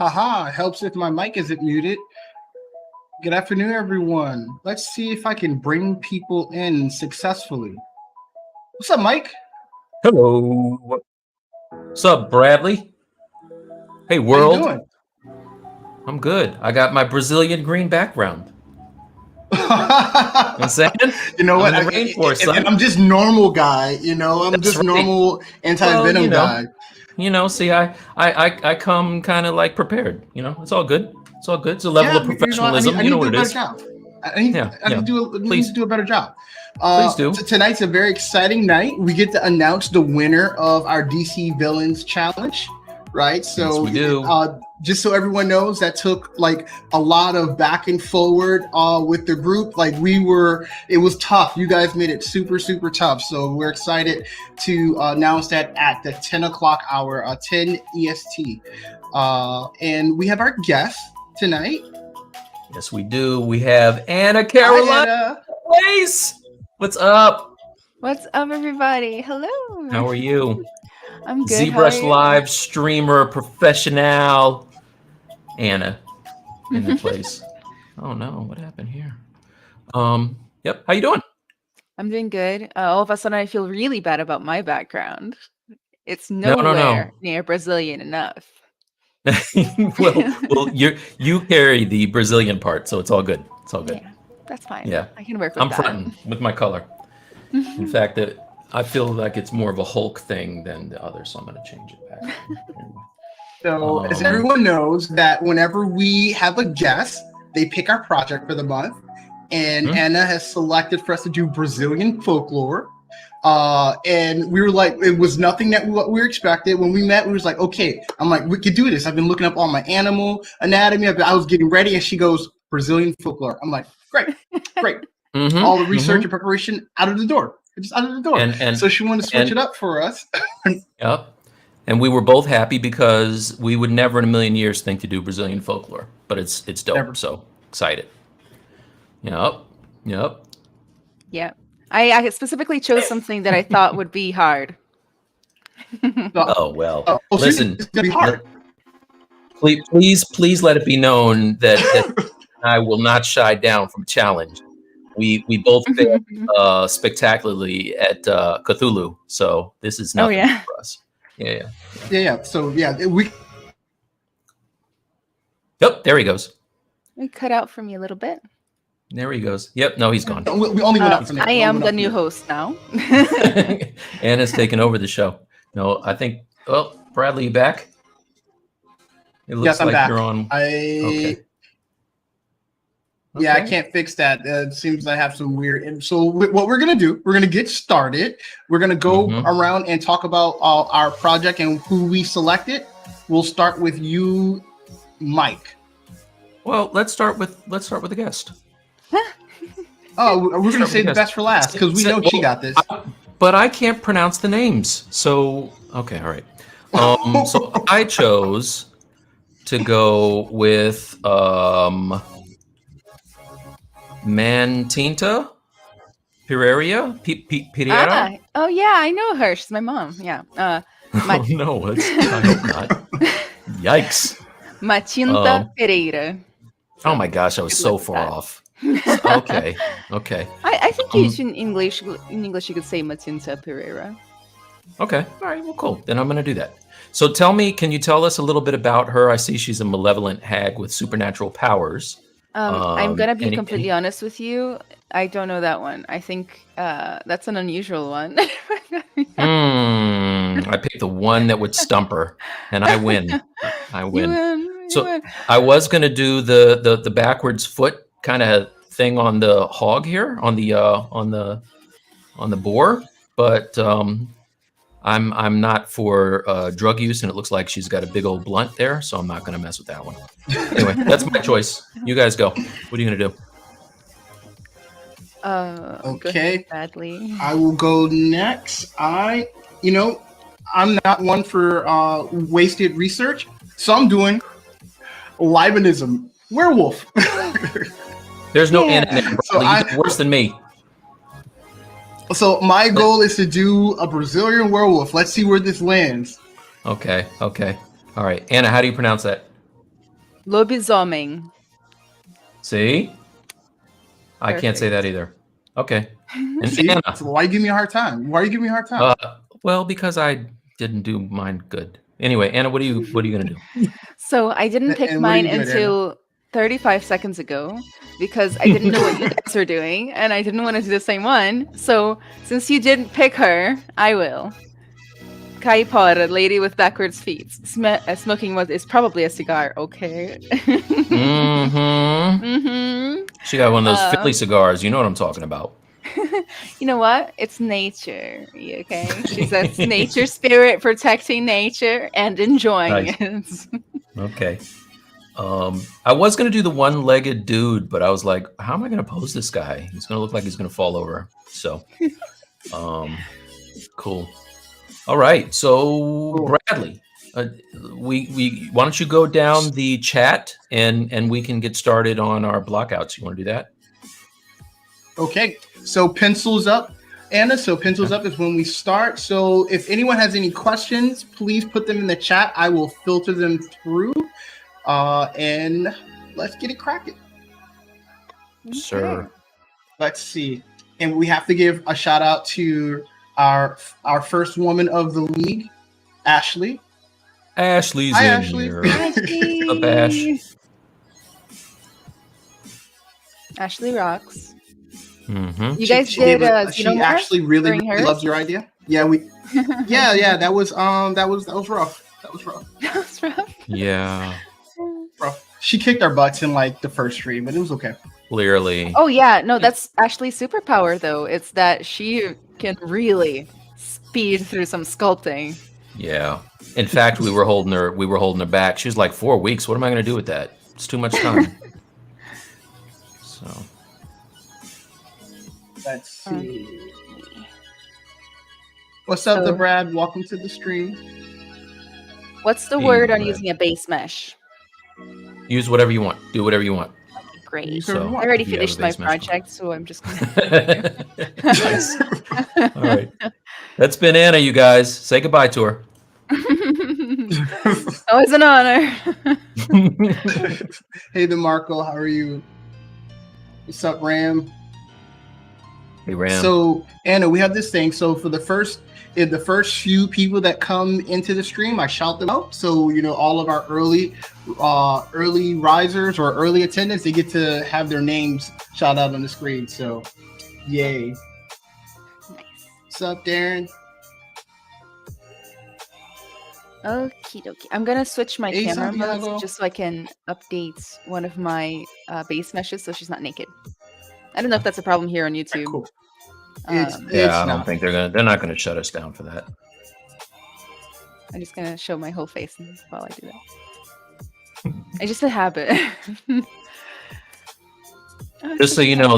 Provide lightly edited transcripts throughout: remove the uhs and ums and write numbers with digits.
Haha, helps if my mic isn't muted. Good afternoon, everyone. Let's see if I can bring people in successfully. What's up, Mike? Hello. What's up, Bradley? Hey, world. How you doing? I'm good. I got my Brazilian green background. I'm saying? You know what? I'm just normal guy. I'm That's just right. normal anti-venom guy. See, I come kind of like prepared. It's all good. It's all good. It's a level of professionalism. I need what to do it a is. better job. I need to do a better job. Please do. Tonight's a very exciting night. We get to announce the winner of our DC Villains Challenge, right? So yes, we do. Just so everyone knows, that took like a lot of back and forward with the group. Like it was tough. You guys made it super, super tough. So we're excited to announce that at the 10 o'clock hour, 10 EST. And we have our guest tonight. Yes, we do. We have Anna Caroline. Place. What's up? What's up, everybody? Hello. How are you? I'm good. ZBrush Live streamer professional Anna in the place. Oh no, what happened here? Yep. How you doing? I'm doing good. All of a sudden, I feel really bad about my background. It's nowhere near Brazilian enough. well, you carry the Brazilian part, so it's all good. It's all good. Yeah, that's fine. Yeah, I can work with I'm that. fronting with my color. In fact, I feel like it's more of a Hulk thing than the other, so I'm going to change it back. Anyway. So, as everyone knows, that whenever we have a guest, they pick our project for the month, and Anna has selected for us to do Brazilian folklore. And we were like, it was nothing that what we expected. When we met, we was like, okay, I'm like, we could do this. I've been looking up all my animal anatomy. I was getting ready, and she goes, Brazilian folklore. I'm like, great. All the research and preparation out of the door. Just out of the door. And so she wanted to switch it up for us. Yep. And we were both happy because we would never in a million years think to do Brazilian folklore, but it's dope. Never. So excited. Yep. Yeah. I specifically chose something that I thought would be hard. Listen. It's gonna be hard. Please let it be known that I will not shy down from a challenge. We both failed spectacularly at Cthulhu, so this is nothing for us. Yeah. So we. Yep, there he goes. We cut out for me a little bit. There he goes. Yep, no, he's gone. We only went up for I am the new host now. Anna's taking over the show. No, I think. Oh, Bradley, you back? It looks I'm like back. You're on. Okay. Yeah, I can't fix that. It seems I have some weird. So what we're gonna do? We're gonna get started. We're gonna go around and talk about our project and who we selected. We'll start with you, Mike. Well, let's start with the guest. Oh, we're gonna save the best for last because we know she got this. But I can't pronounce the names, so okay, all right. So I chose to go with Mantinta Pereira. Pereira? Oh yeah, I know her. She's my mom. Yeah. Oh no, I hope not. Yikes. Matinta Pereira. Oh my gosh, I was so far off. Okay. I think in English you could say Matinta Pereira. Okay. All right. Well, cool. Then I'm going to do that. So can you tell us a little bit about her? I see she's a malevolent hag with supernatural powers. I'm going to be completely honest with you. I don't know that one. I think that's an unusual one. I picked the one that would stump her, and I win. You win. So I was going to do the backwards foot kind of thing on the hog here, on the boar, but I'm not for drug use, and it looks like she's got a big old blunt there, so I'm not going to mess with that one. Anyway, that's my choice. You guys go. What are you going to do? Okay. Badly. I will go next. I'm not one for wasted research, so I'm doing Libanism werewolf. There's no N in there. So you're worse than me. So my goal is to do a Brazilian werewolf. Let's see where this lands. Okay. All right. Anna, how do you pronounce that? Lobisomem. See? I can't Perfect. say that either. Okay. And See? Anna. So why you give me a hard time? Why are you giving me a hard time? Well, because I didn't do mine good. Anyway, Anna, what are you gonna do? So I didn't pick And what are mine you doing, until 35 seconds ago because I didn't know what you guys were doing and I didn't want to do the same one. So since you didn't pick her, I will. Kaipor, a lady with backwards feet. Smoking is probably a cigar. Okay. She got one of those Philly cigars. You know what I'm talking about. You know what? It's nature. Okay. She's a nature spirit protecting nature and enjoying it. Okay. I was gonna do the one-legged dude, but I was like, how am I gonna pose this guy? He's gonna look like he's gonna fall over. So cool. All right. So Bradley, we why don't you go down the chat and we can get started on our blockouts. You want to do that? Okay. So pencils up, Anna. So pencils up is when we start. So if anyone has any questions, please put them in the chat. I will filter them through. And let's get it cracking. Sir. Let's see. And we have to give a shout out to our first woman of the league, Ashley. Ashley's Hi, in Ashley. here. Up, Ash. Ashley rocks. Mm-hmm. You guys did she actually really loves your idea. Yeah, yeah, that was rough. That was rough. That was rough. Yeah. Rough. She kicked our butts in like the first stream, but it was okay. Clearly. Oh yeah, no, that's Ashley's superpower though. It's that she can really speed through some sculpting. Yeah. In fact, we were holding her back. She was like, 4 weeks. What am I going to do with that? It's too much time. So. Let's see. What's up, the Brad? Welcome to the stream. What's the word on using a base mesh? Use whatever you want. Do whatever you want. Okay, great. So, I already finished my project, so I'm just gonna. Nice. All right. That's been Anna, you guys. Say goodbye to her. Always an honor. Hey, DeMarco, how are you? What's up, Ram? Hey, Ram. So, Anna, we have this thing. So, for the first few people that come into the stream, I shout them out. So, all of our early risers or early attendants, they get to have their names shout out on the screen. So, yay. Nice. What's up, Darren? Okie dokie. I'm gonna switch my Hey, camera Santiago. modes just so I can update one of my base meshes so she's not naked. I don't know if that's a problem here on YouTube. Cool. I don't think they're not gonna shut us down for that. I'm just gonna show my whole face while I do that. It's just a habit. Just so you know,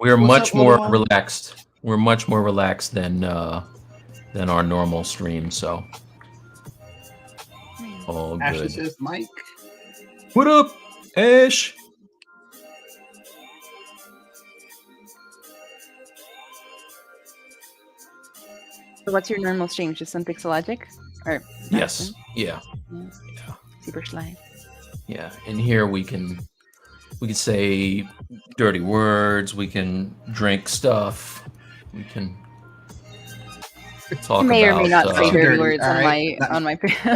we're much more Omaha? relaxed. We're much more relaxed than our normal stream. So all Ashley good. says, Mike. What up, Ash? So what's your normal stream? Just on Pixelogic? Or Yes. Yeah. Super Slide. Yeah. And here we can say dirty words. We can drink stuff. We can talk may about. Or may not say dirty words on right? my on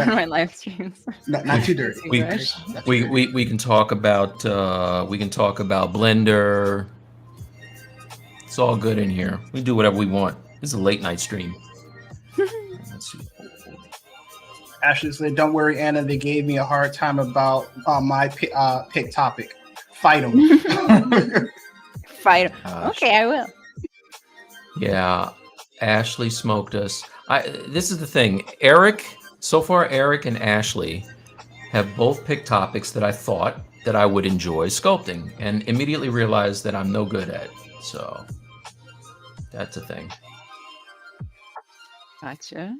my live streams. Not too dirty. We can talk about Blender. It's all good in here. We can do whatever we want. This is a late night stream. Let's see. Ashley said, "Don't worry, Anna. They gave me a hard time about my pick topic. Fight them. Fight 'em. Okay, I will. Yeah, Ashley smoked us. This is the thing. Eric and Ashley have both picked topics that I thought that I would enjoy sculpting, and immediately realized that I'm no good at. So that's a thing. Gotcha.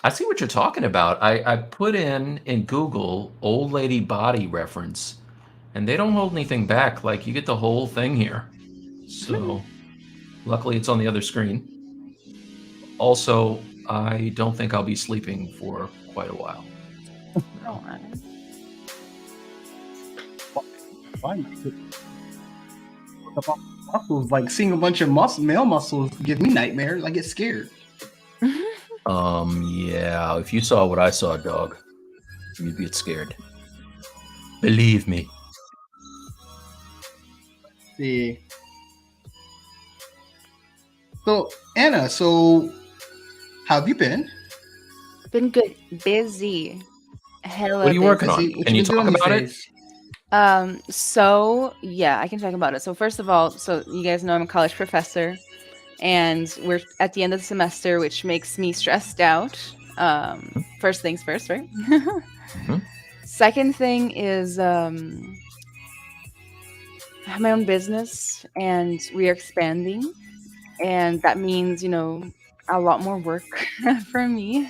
I see what you're talking about. I put in Google old lady body reference, and they don't hold anything back. Like, you get the whole thing here. So luckily it's on the other screen. Also, I don't think I'll be sleeping for quite a while. Oh, fine. Muscles, like seeing a bunch of male muscles give me nightmares. I get scared. Yeah. If you saw what I saw, dog, you'd get scared. Believe me. See. So Anna, how have you been? Been good. Busy. Hella What are you working busy. on? Can you talk about it? So yeah, I can talk about it. So first of all, so you guys know I'm a college professor, and we're at the end of the semester, which makes me stressed out. First things first, right? Second thing is I have my own business, and we are expanding, and that means a lot more work for me.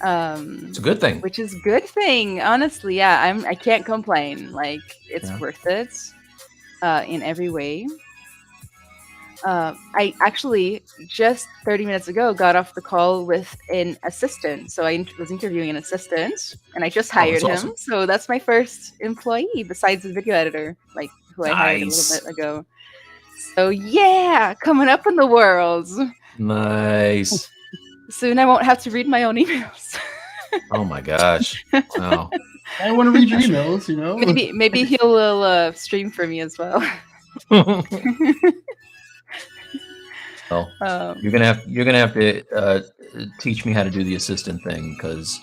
It's a good thing. Which is good thing, honestly. Yeah, I can't complain. Like, it's worth it in every way. I actually just 30 minutes ago got off the call with an assistant. So I was interviewing an assistant, and I just hired him. Awesome. So that's my first employee besides the video editor, like who I hired a little bit ago. So yeah, coming up in the world. Nice. Soon I won't have to read my own emails. Oh my gosh! Wow. I want to read your emails. Maybe he'll stream for me as well. Well, you're gonna have to teach me how to do the assistant thing, because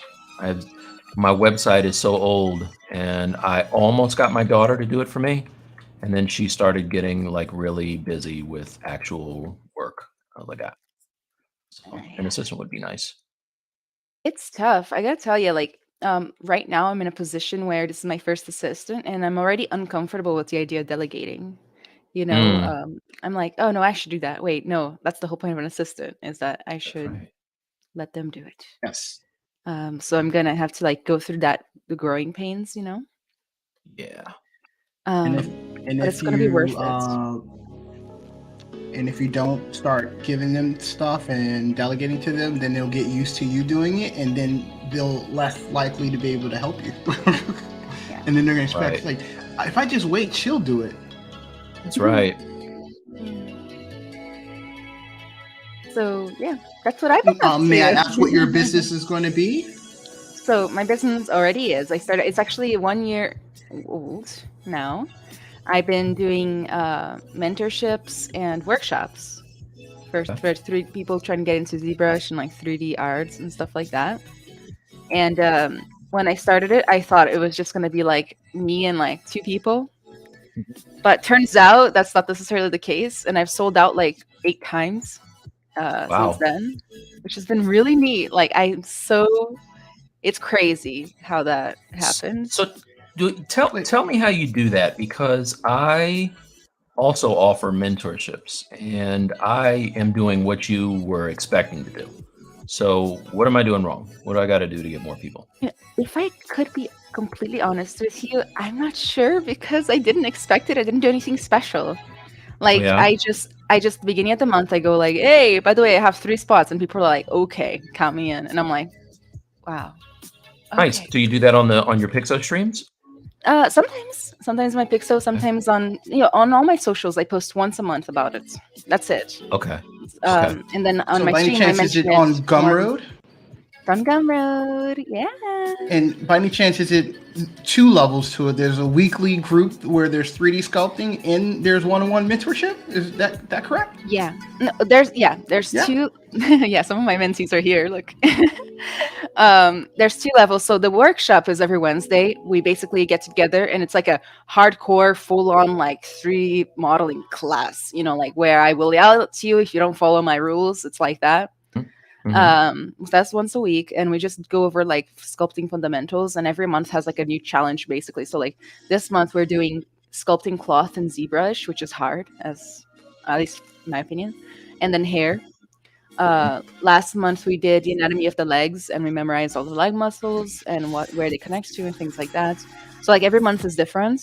my website is so old, and I almost got my daughter to do it for me, and then she started getting like really busy with actual work like that. So an assistant would be nice. It's tough. I gotta tell you, like, right now I'm in a position where this is my first assistant, and I'm already uncomfortable with the idea of delegating. I'm like, oh no, I should do that. Wait, no, that's the whole point of an assistant, is that I should let them do it. Yes. So I'm gonna have to like go through the growing pains, Yeah. But it's gonna be worth it. And if you don't start giving them stuff and delegating to them, then they'll get used to you doing it, and then they'll less likely to be able to help you. And then they're gonna expect, like, if I just wait, she'll do it. That's right. So yeah, that's what I've been up to. May I ask what your business is going to be? So my business already is. It's actually 1 year old now. I've been doing mentorships and workshops for 3 people trying to get into ZBrush and like 3D arts and stuff like that. And when I started it, I thought it was just going to be like me and like 2 people. But turns out that's not necessarily the case. And I've sold out like 8 times since then, which has been really neat. Like it's crazy how that happened. So tell me how you do that, because I also offer mentorships, and I am doing what you were expecting to do. So what am I doing wrong? What do I got to do to get more people? If I could be completely honest with you, I'm not sure, because I didn't expect it. I didn't do anything special. Like, I just beginning of the month, I go like, hey, by the way, I have 3 spots, and people are like, okay, count me in. And I'm like, wow. Okay. Nice. Do you do that on your Pixo streams? Sometimes my Pixo, sometimes on all my socials, I post once a month about it. That's it. Okay. And then on my by stream, any chance, is it on Gumroad? On Gumroad, yeah. And by any chance, is it 2 levels to it? There's a weekly group where there's 3D sculpting, and there's one-on-one mentorship. Is that correct? Yeah. No, there's 2. Yeah, some of my mentees are here. Look. There's 2 levels. So the workshop is every Wednesday. We basically get together, and it's like a hardcore, full-on like 3D modeling class. Like where I will yell at you if you don't follow my rules. It's like that. That's once a week, and we just go over like sculpting fundamentals, and every month has like a new challenge basically. So like this month we're doing sculpting cloth in ZBrush, which is hard, as at least in my opinion, and then hair. Last month we did the anatomy of the legs, and we memorized all the leg muscles and where they connect to and things like that. So like every month is different.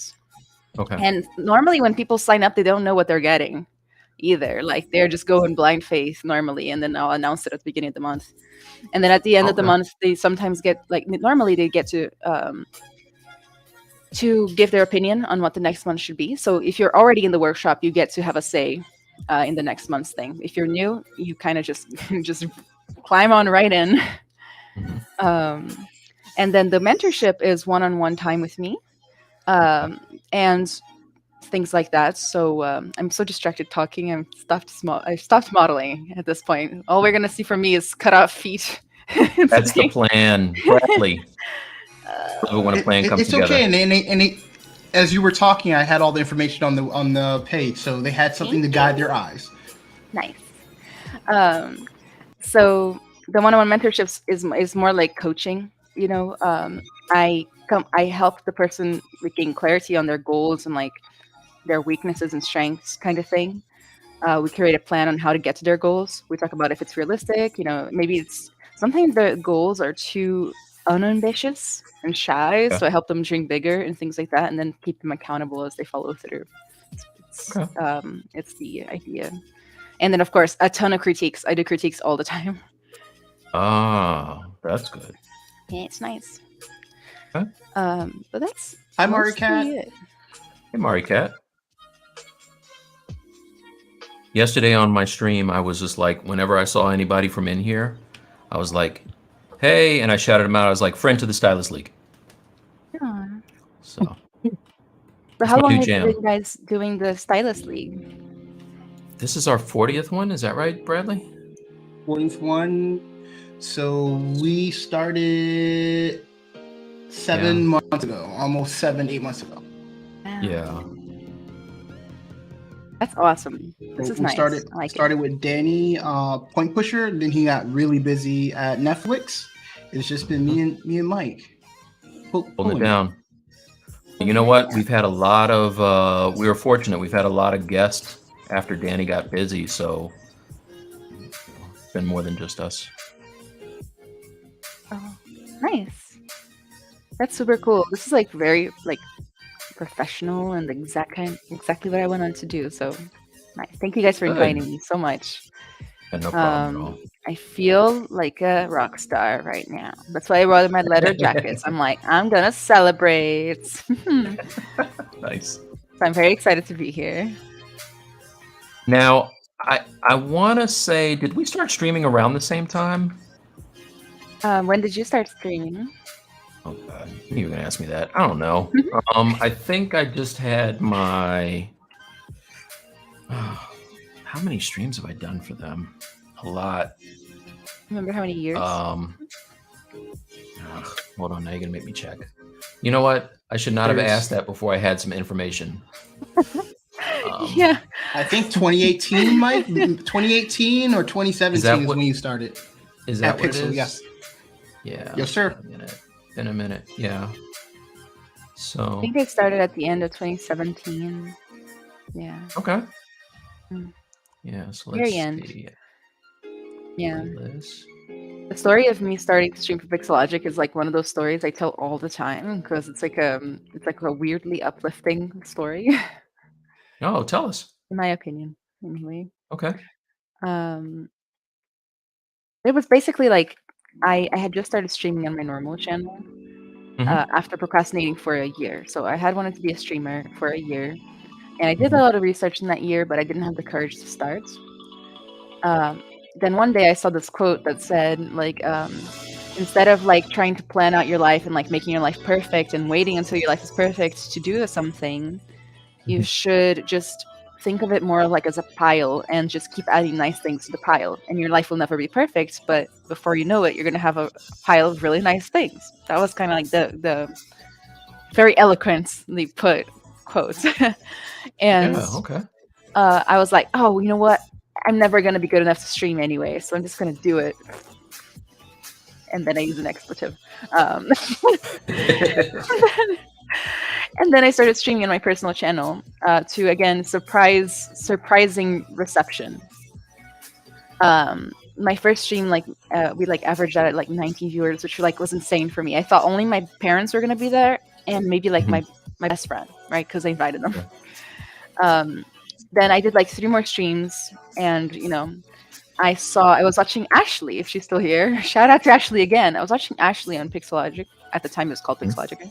Okay. And normally when people sign up, they don't know what they're getting either. Like they're just going blind faith normally, and then I'll announce it at the beginning of the month. And then at the end of the month, they sometimes get like, normally they get to to give their opinion on what the next month should be. So if you're already in the workshop, you get to have a say in the next month's thing. If you're new, you kind of just climb on right in. And then the mentorship is one-on-one time with me, and things like that. So I'm so distracted talking. I've stopped modeling at this point. All we're gonna see from me is cut off feet. That's the plan, Bradley. When a plan comes together. It's okay, and as you were talking, I had all the information on the page, so they had something to guide their eyes. Nice. So the one-on-one mentorships is more like coaching. You know, I help the person gain clarity on their goals and like their weaknesses and strengths, kind of thing. We create a plan on how to get to their goals. We talk about if it's realistic. You know, maybe it's sometimes the goals are too unambitious and shy, so I help them dream bigger and things like that, and then keep them accountable as they follow through. It's the idea. And then, of course, a ton of critiques. I do critiques all the time. Oh, that's good. Yeah, it's nice. Okay. But that's Hi, Mari Cat. Hey, Mari Cat. Yesterday on my stream, I was just like, whenever I saw anybody from in here, I was like, hey, and I shouted them out. I was like, friend to the Stylus League. Yeah. So. But how long have you guys doing the Stylus League? This is our 40th one. Is that right, Bradley? 40th one. So we started 7 months ago, almost 7-8 months ago. Wow. Yeah. That's awesome. This is nice. Started with Danny, Point Pusher. Then he got really busy at Netflix. It's just been me and Mike. Holding it down. You know what? We've had a lot of, we were fortunate. We've had a lot of guests after Danny got busy. So it's been more than just us. Oh, nice. That's super cool. This is like very like professional and exactly what I went on to do. So nice. Thank you guys for inviting me so much. No problem at all. I feel like a rock star right now. That's why I wore my leather jackets. I'm like, I'm gonna celebrate. Nice. So I'm very excited to be here. Now, I want to say, did we start streaming around the same time? When did you start streaming? Oh God, you were gonna ask me that. I don't know. I think I just had my. How many streams have I done for them? A lot. Remember how many years? Hold on, now you're gonna make me check. You know what? I should not have asked that before I had some information. Yeah. I think 2018, Mike. 2018 or 2017 is when you started. Is that at what Pixel? it is? Yes. Yeah. Yes, sir. In a minute. Yeah. So. I think they started at the end of 2017. Yeah. Okay. Mm. Yeah. So let's see. Yeah. The story of me starting to stream for Pixelogic is like one of those stories I tell all the time because it's like a weirdly uplifting story. Oh, tell us. In my opinion, anyway. Okay. It was basically like I had just started streaming on my normal channel after procrastinating for a year. So I had wanted to be a streamer for a year, and I did a lot of research in that year, but I didn't have the courage to start. Then one day I saw this quote that said, like, instead of like trying to plan out your life and like making your life perfect and waiting until your life is perfect to do something, you should just think of it more like as a pile and just keep adding nice things to the pile. And your life will never be perfect, but before you know it, you're going to have a pile of really nice things. That was kind of like the very eloquently put quote. And I was like, oh, you know what? I'm never going to be good enough to stream anyway, so I'm just going to do it. And then I use an expletive. And then I started streaming on my personal channel to, again, surprising reception. My first stream, we averaged out at like 19 viewers, which was insane for me. I thought only my parents were going to be there and maybe like my best friend, right? Because I invited them. Then I did like 3 more streams, and I was watching Ashley, if she's still here. Shout out to Ashley again. I was watching Ashley on Pixelogic. At the time, it was called Pixelogic.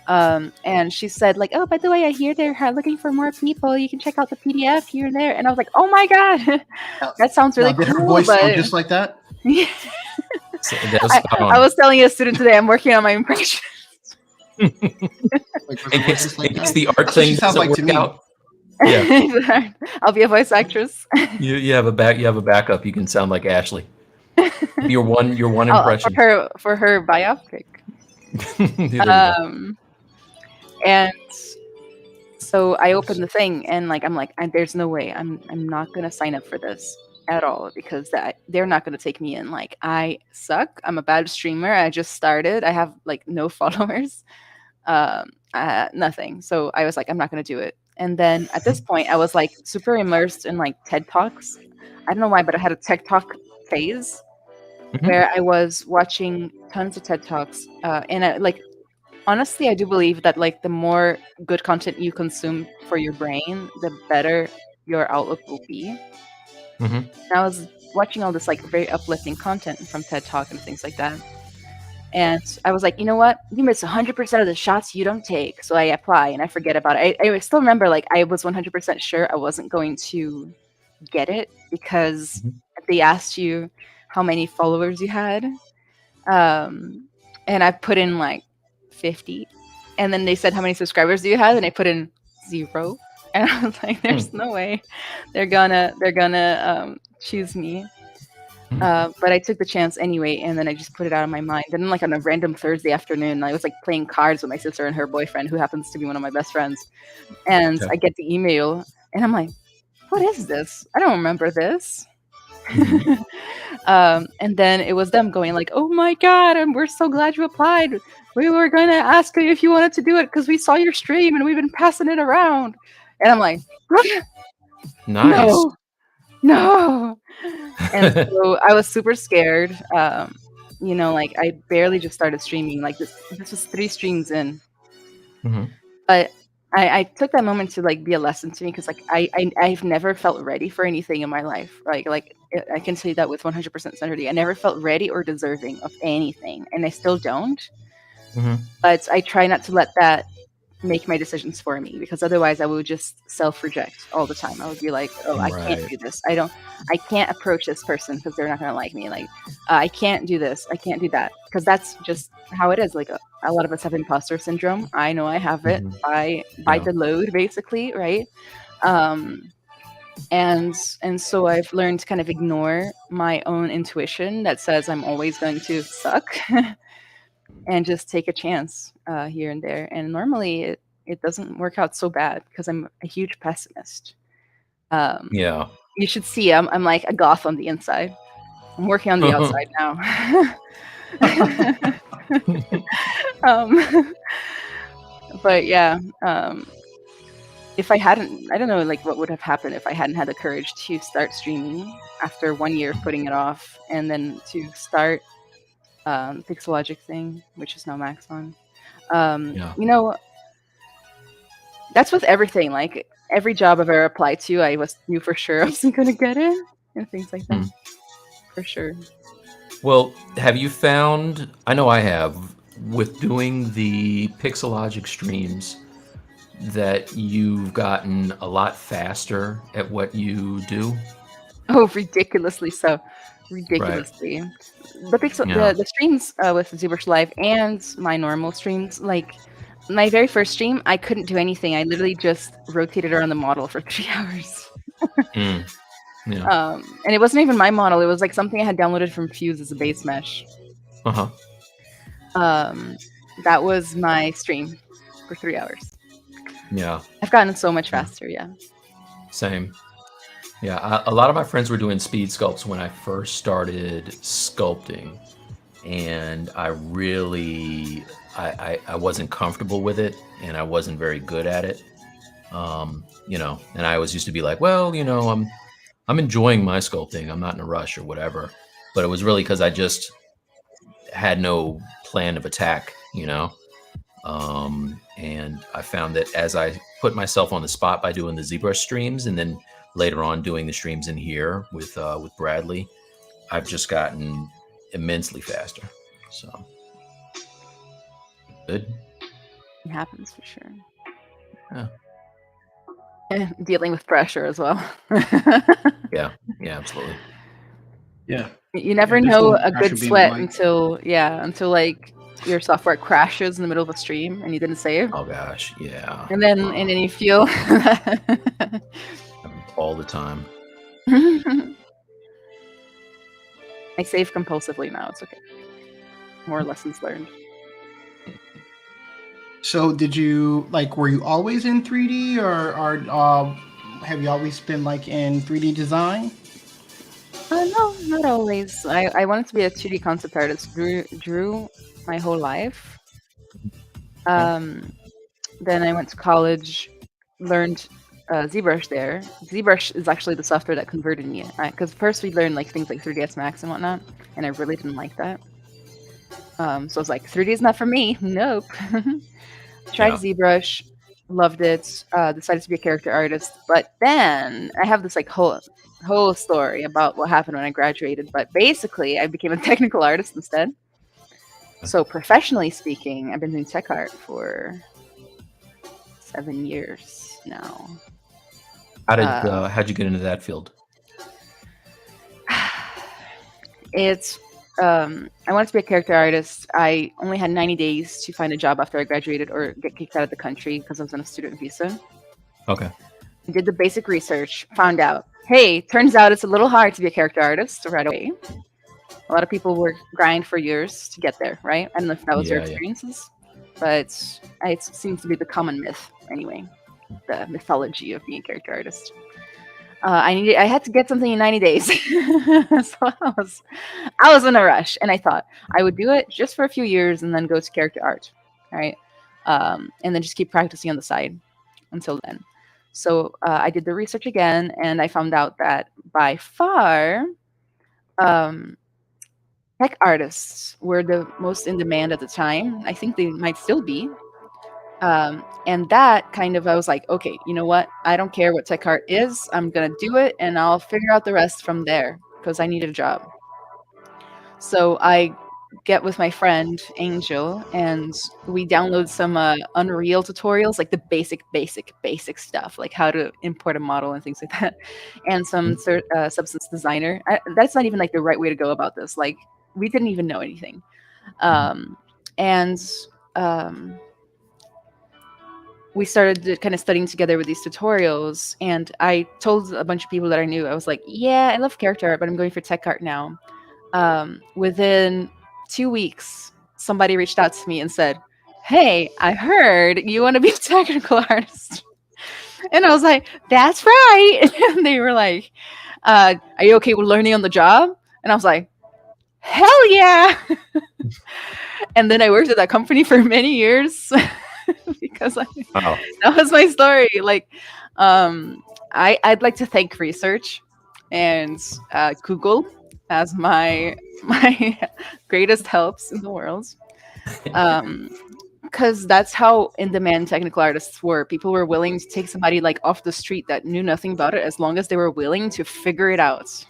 And she said like, oh, by the way, I hear they're looking for more people. You can check out the PDF here and there. And I was like, oh my god, that sounds really Did cool. her voice but sound just like that? That was spot on. I was telling a student today, I'm working on my impression. Like, In case the art That's what she thing sounds doesn't like to work me. out. Yeah, I'll be a voice actress. you have a backup. You can sound like Ashley. Your one impression. For her biopic. There you go. And so I opened the thing, and like I'm like, there's no way I'm not gonna sign up for this at all, because they're not gonna take me in. Like, I suck. I'm a bad streamer. I just started. I have like no followers, nothing. So I was like, I'm not gonna do it. And then at this point, I was like super immersed in like TED Talks. I don't know why, but I had a TED Talk phase where I was watching tons of TED Talks, and honestly, I do believe that like the more good content you consume for your brain, the better your outlook will be. And I was watching all this like very uplifting content from TED Talk and things like that. And I was like, you know what? You miss 100% of the shots you don't take. So I apply and I forget about it. I still remember like I was 100% sure I wasn't going to get it, because they asked you how many followers you had. And I put in like 50. And then they said, how many subscribers do you have? And I put in 0. And I was like, there's no way they're gonna choose me. But I took the chance anyway, and then I just put it out of my mind. And then like on a random Thursday afternoon, I was like playing cards with my sister and her boyfriend, who happens to be one of my best friends. And I get the email, and I'm like, what is this? I don't remember this. And then it was them going like, oh my god, and we're so glad you applied. We were going to ask you if you wanted to do it because we saw your stream and we've been passing it around. And I'm like, Nice. No. And so I was super scared. Like I barely just started streaming. Like this was 3 streams in. But I took that moment to like be a lesson to me, because like I've never felt ready for anything in my life. Like I can say that with 100% certainty. I never felt ready or deserving of anything, and I still don't. But I try not to let that make my decisions for me, because otherwise I would just self-reject all the time. I would be like, oh, I can't do this. I can't approach this person because they're not going to like me. Like, I can't do this. I can't do that, because that's just how it is. Like a lot of us have imposter syndrome. I know I have it by the load, basically. Right. And so I've learned to kind of ignore my own intuition that says I'm always going to suck. And just take a chance here and there. And normally it doesn't work out so bad, because I'm a huge pessimist. You should see I'm like a goth on the inside. I'm working on the outside now. But yeah, if I hadn't, I don't know like what would have happened if I hadn't had the courage to start streaming after 1 year of putting it off, and then to start Pixelogic thing, which is now Max on. That's with everything. Like every job I've ever applied to, I knew for sure I wasn't going to get it, and things like that. For sure. Well, have you found? I know I have, with doing the Pixelogic streams, that you've gotten a lot faster at what you do. Oh, ridiculously so. Ridiculously. Right. The streams with ZBrush Live and my normal streams, like my very first stream, I couldn't do anything. I literally just rotated around the model for 3 hours. And it wasn't even my model. It was like something I had downloaded from Fuse as a base mesh. That was my stream for 3 hours. Yeah. I've gotten so much faster, yeah. Same. Yeah, a lot of my friends were doing speed sculpts when I first started sculpting, and I really, I wasn't comfortable with it, and I wasn't very good at it, and I always used to be like, well, I'm enjoying my sculpting, I'm not in a rush or whatever, but it was really because I just had no plan of attack, and I found that as I put myself on the spot by doing the ZBrush streams, and then later on doing the streams in here with Bradley, I've just gotten immensely faster. So good. It happens for sure. Yeah. And dealing with pressure as well. Yeah, absolutely. Yeah. You never know a good sweat until like your software crashes in the middle of a stream and you didn't save. Oh gosh, yeah. And then you feel all the time. I save compulsively now. It's okay. More lessons learned. So did you were you always in 3D or have you always been in 3D design? No, not always. I wanted to be a 2D concept artist. Drew my whole life. Then I went to college, learned ZBrush there. ZBrush is actually the software that converted me. Because first we learned things like 3ds Max and whatnot, and I really didn't like that. So I was like, 3D is not for me. Nope. Tried ZBrush, loved it. Decided to be a character artist, but then I have this whole story about what happened when I graduated. But basically, I became a technical artist instead. So professionally speaking, I've been doing tech art for 7 years now. How'd you get into that field? It's I wanted to be a character artist. I only had 90 days to find a job after I graduated or get kicked out of the country because I was on a student visa. Okay. I did the basic research, found out, hey, turns out it's a little hard to be a character artist right away. A lot of people work grind for years to get there, right? I don't know if that was your experiences, but it seems to be the common myth anyway, the mythology of being a character artist. I had to get something in 90 days. So I was in a rush, and I thought I would do it just for a few years and then go to character art, right? And then just keep practicing on the side until then. So I did the research again, and I found out that by far, tech artists were the most in demand at the time. I think they might still be. And that I was like, okay, you know what? I don't care what tech art is. I'm going to do it, and I'll figure out the rest from there because I needed a job. So I get with my friend Angel, and we download some Unreal tutorials, like the basic stuff, like how to import a model and things like that, and some Substance Designer. That's not even the right way to go about this. We didn't even know anything. We started kind of studying together with these tutorials, and I told a bunch of people that I knew, I was like, yeah, I love character art, but I'm going for tech art now. Within 2 weeks, somebody reached out to me and said, hey, I heard you want to be a technical artist. And I was like, that's right. And they were like, are you okay with learning on the job? And I was like, hell yeah. And then I worked at that company for many years. Because that was my story. I'd like to thank research and Google as my greatest helps in the world. Because that's how in-demand technical artists were. People were willing to take somebody off the street that knew nothing about it, as long as they were willing to figure it out.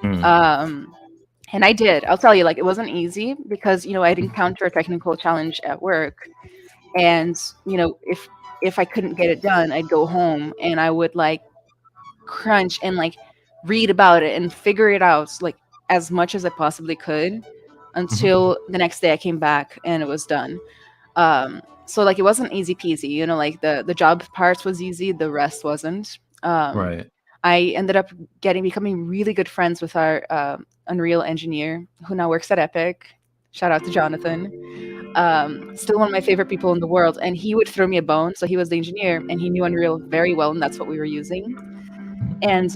And I did. I'll tell you, it wasn't easy because I'd encounter a technical challenge at work. And, if I couldn't get it done, I'd go home and I would crunch and read about it and figure it out as much as I possibly could until the next day I came back and it was done. So it wasn't easy peasy, the job part was easy, the rest wasn't. Right. I ended up becoming really good friends with our Unreal engineer who now works at Epic. Shout out to Jonathan. Still one of my favorite people in the world, and he would throw me a bone. So he was the engineer and he knew Unreal very well, and that's what we were using. And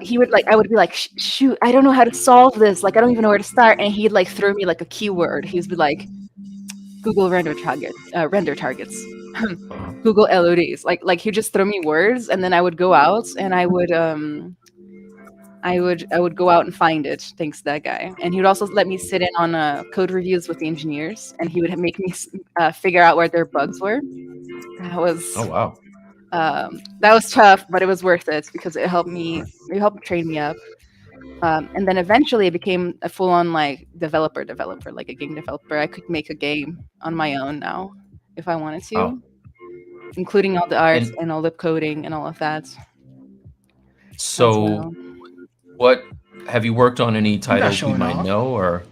he would I would be like, shoot, I don't know how to solve this, I don't even know where to start. And he'd throw me a keyword. He'd be like, Google render targets. Google LODs. He'd just throw me words, and then I would go out and I would go out and find it, thanks to that guy. And he would also let me sit in on code reviews with the engineers, and he would make me figure out where their bugs were. That was that was tough, but it was worth it because it helped train me up. And then eventually I became a full-on like developer, like a game developer. I could make a game on my own now if I wanted to, Oh. including all the arts And- and all the coding and all of that. So, well. what have you worked on any titles we showing might off. know, or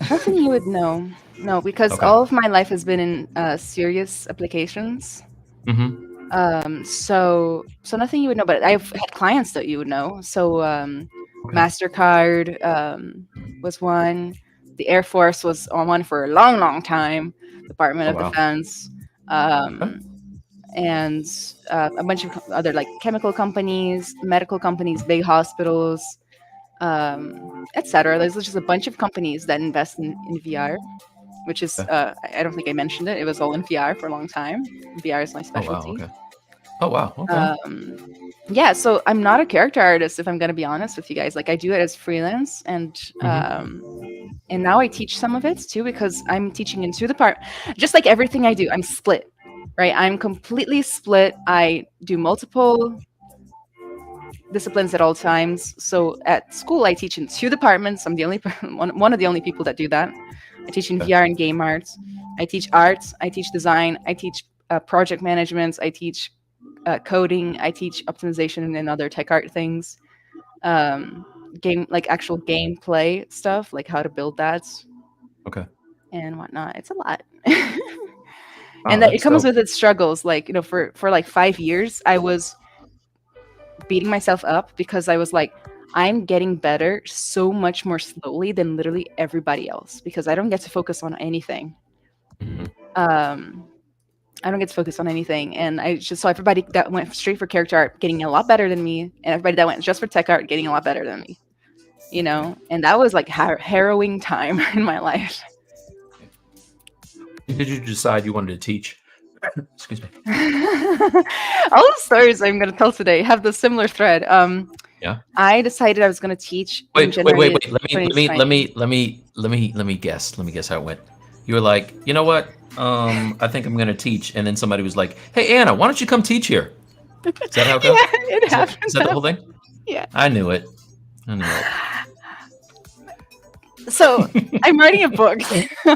Nothing you would know. No, because Okay. all of my life has been in serious applications. So nothing you would know, but I've had clients that you would know. So MasterCard was one. The Air Force was on one for a long time. Department Oh, of wow. Defense, and a bunch of other like chemical companies, medical companies, big hospitals, etc. There's just a bunch of companies that invest in VR, which is I don't think I mentioned it. It was all in VR for a long time. VR is my specialty. Oh wow. Okay. Yeah, so I'm not a character artist, if I'm gonna be honest with you guys. Like I do it as freelance, and now I teach some of it too because I'm teaching in 2 departments. Just like everything I do, I'm split, right? I'm completely split. I do multiple disciplines at all times. So at school, I teach in 2 departments. I'm the only one of the only people that do that. I teach in VR and game arts. I teach arts. I teach design. I teach project management. I teach coding. I teach optimization and other tech art things. Game, like actual gameplay stuff, like how to build that. Okay. And whatnot. It's a lot. Wow, And that it that's comes dope. with its struggles. Like, you know, for like 5 years, I was beating myself up because I was like, I'm getting better so much more slowly than literally everybody else because I don't get to focus on anything. I don't get to focus on anything. And I just saw everybody that went straight for character art getting a lot better than me, and everybody that went just for tech art getting a lot better than me. You know, and that was like harrowing time in my life. Did you decide you wanted to teach? Excuse me. All the stories I'm going to tell today have the similar thread. Yeah. I decided I was going to teach. Wait. Let me guess. Let me guess how it went. You were like, you know what? I think I'm going to teach, and then somebody was like, "Hey, Anna, why don't you come teach here?" Is that how it goes? Yeah, it happened. Is that the whole thing? Yeah. I knew it. So I'm writing a book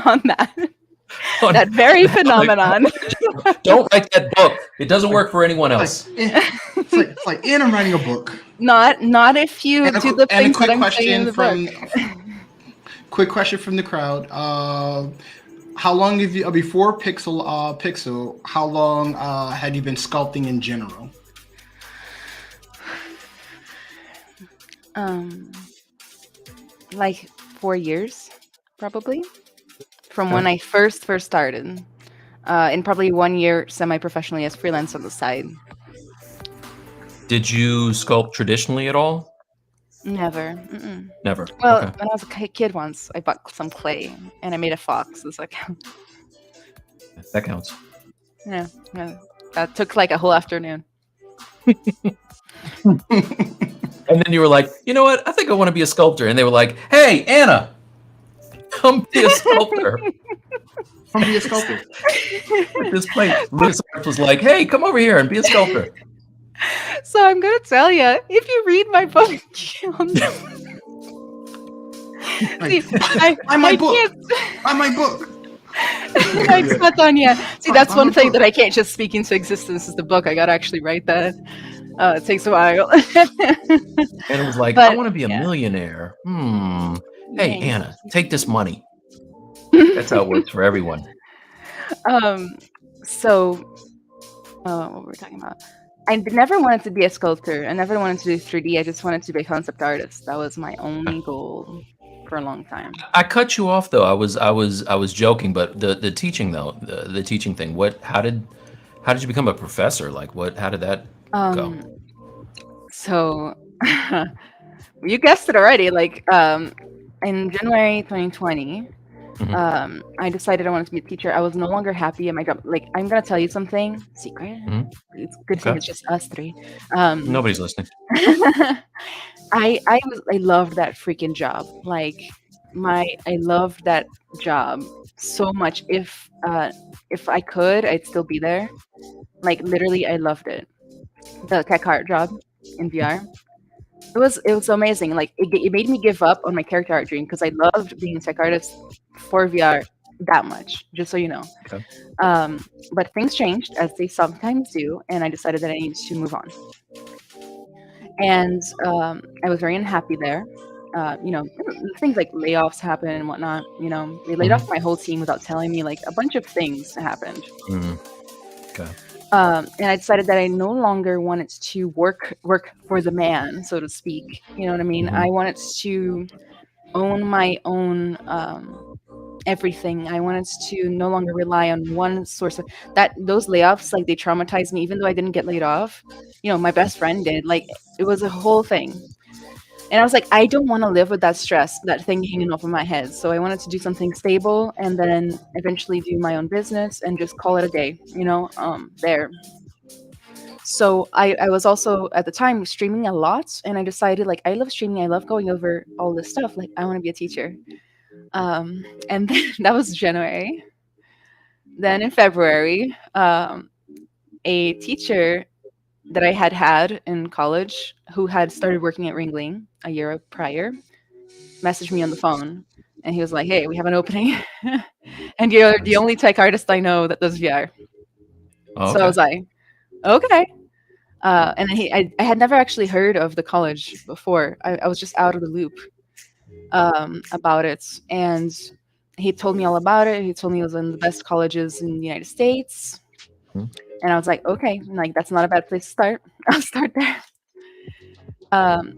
on that. That very phenomenon. Don't write that book. It doesn't work for anyone else. It's like Anna writing a book. Not if you do the things that I'm saying in the book. Quick question from the crowd. How long have you before Pixel? How long had you been sculpting in general? Like 4 years, probably, from when I first started, and probably 1 year semi-professionally as freelance on the side. Did you sculpt traditionally at all? Never. Never. Well, Okay. when I was a kid once, I bought some clay and I made a fox. Does that count? That counts. Yeah. That took like a whole afternoon. And then you were like, you know what? I think I want to be a sculptor. And they were like, hey, Anna, come be a sculptor. Come be a sculptor. With this plate. Lucas was like, hey, come over here and be a sculptor. So I'm going to tell you, if you read my book, Buy my book. Buy my book. It's not done yet. See, that's one thing that I can't just speak into existence is the book. I got to actually write that. It takes a while. And it was like, I want to be a millionaire. Hey, Anna, take this money. That's how it works for everyone. So, what were we talking about? I never wanted to be a sculptor. I never wanted to do 3D. I just wanted to be a concept artist. That was my only goal for a long time. I cut you off though. I was joking, but the teaching though, the teaching thing. How did you become a professor? Like how did that go? So you guessed it already. Like in January 2020, I decided I wanted to be a teacher. I was no longer happy at my job. Like, I'm gonna tell you something secret. It's good thing it's just us 3. Nobody's listening. I loved that freaking job. Like I loved that job so much. If I could, I'd still be there. Like literally, I loved it. The tech art job in VR. it was amazing. Like it made me give up on my character art dream because I loved being a tech artist for VR that much. Just so you know. Okay. But things changed as they sometimes do, and I decided that I needed to move on. And I was very unhappy there. You know, things like layoffs happen and whatnot. You know, they laid off my whole team without telling me. Like a bunch of things happened. Okay. And I decided that I no longer wanted to work for the man, so to speak. You know what I mean? I wanted to own my own everything. I wanted to no longer rely on one source of that. Those layoffs, like they traumatized me, even though I didn't get laid off. You know, my best friend did. Like it was a whole thing. And I was like, I don't want to live with that stress, that thing hanging over my head. So I wanted to do something stable and then eventually do my own business and just call it a day, you know, there. So I was also at the time streaming a lot, and I decided like I love streaming. I love going over all this stuff. Like I want to be a teacher. And then, that was January. Then in February, a teacher that I had in college who had started working at Ringling a year prior messaged me on the phone, and he was like, "Hey, we have an opening, and you're the only tech artist I know that does VR." Oh, So I was like, "Okay." And then I had never actually heard of the college before. I was just out of the loop about it, and he told me all about it. He told me it was one of the best colleges in the United States. And I was like, okay, like that's not a bad place to start. I'll start there.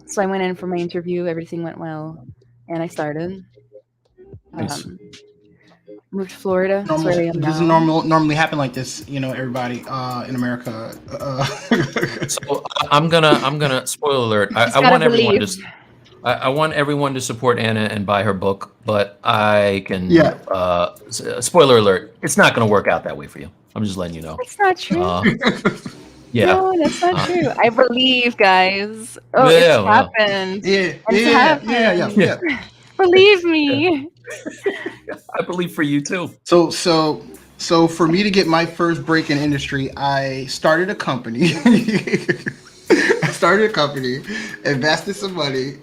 So I went in for my interview. Everything went well, and I started. Nice. Moved to Florida. That's where I am now. Doesn't normally happen like this, you know. Everybody in America. So I'm gonna spoiler alert. I want everyone to. I want everyone to support Anna and buy her book, but I can. Yeah. Spoiler alert. It's not going to work out that way for you. I'm just letting you know. That's not true. Yeah. No, that's not true. I believe, guys. Oh, Yeah, it's happened. Yeah. Believe me. I believe for you too. So for me to get my first break in industry, I started a company. Invested some money,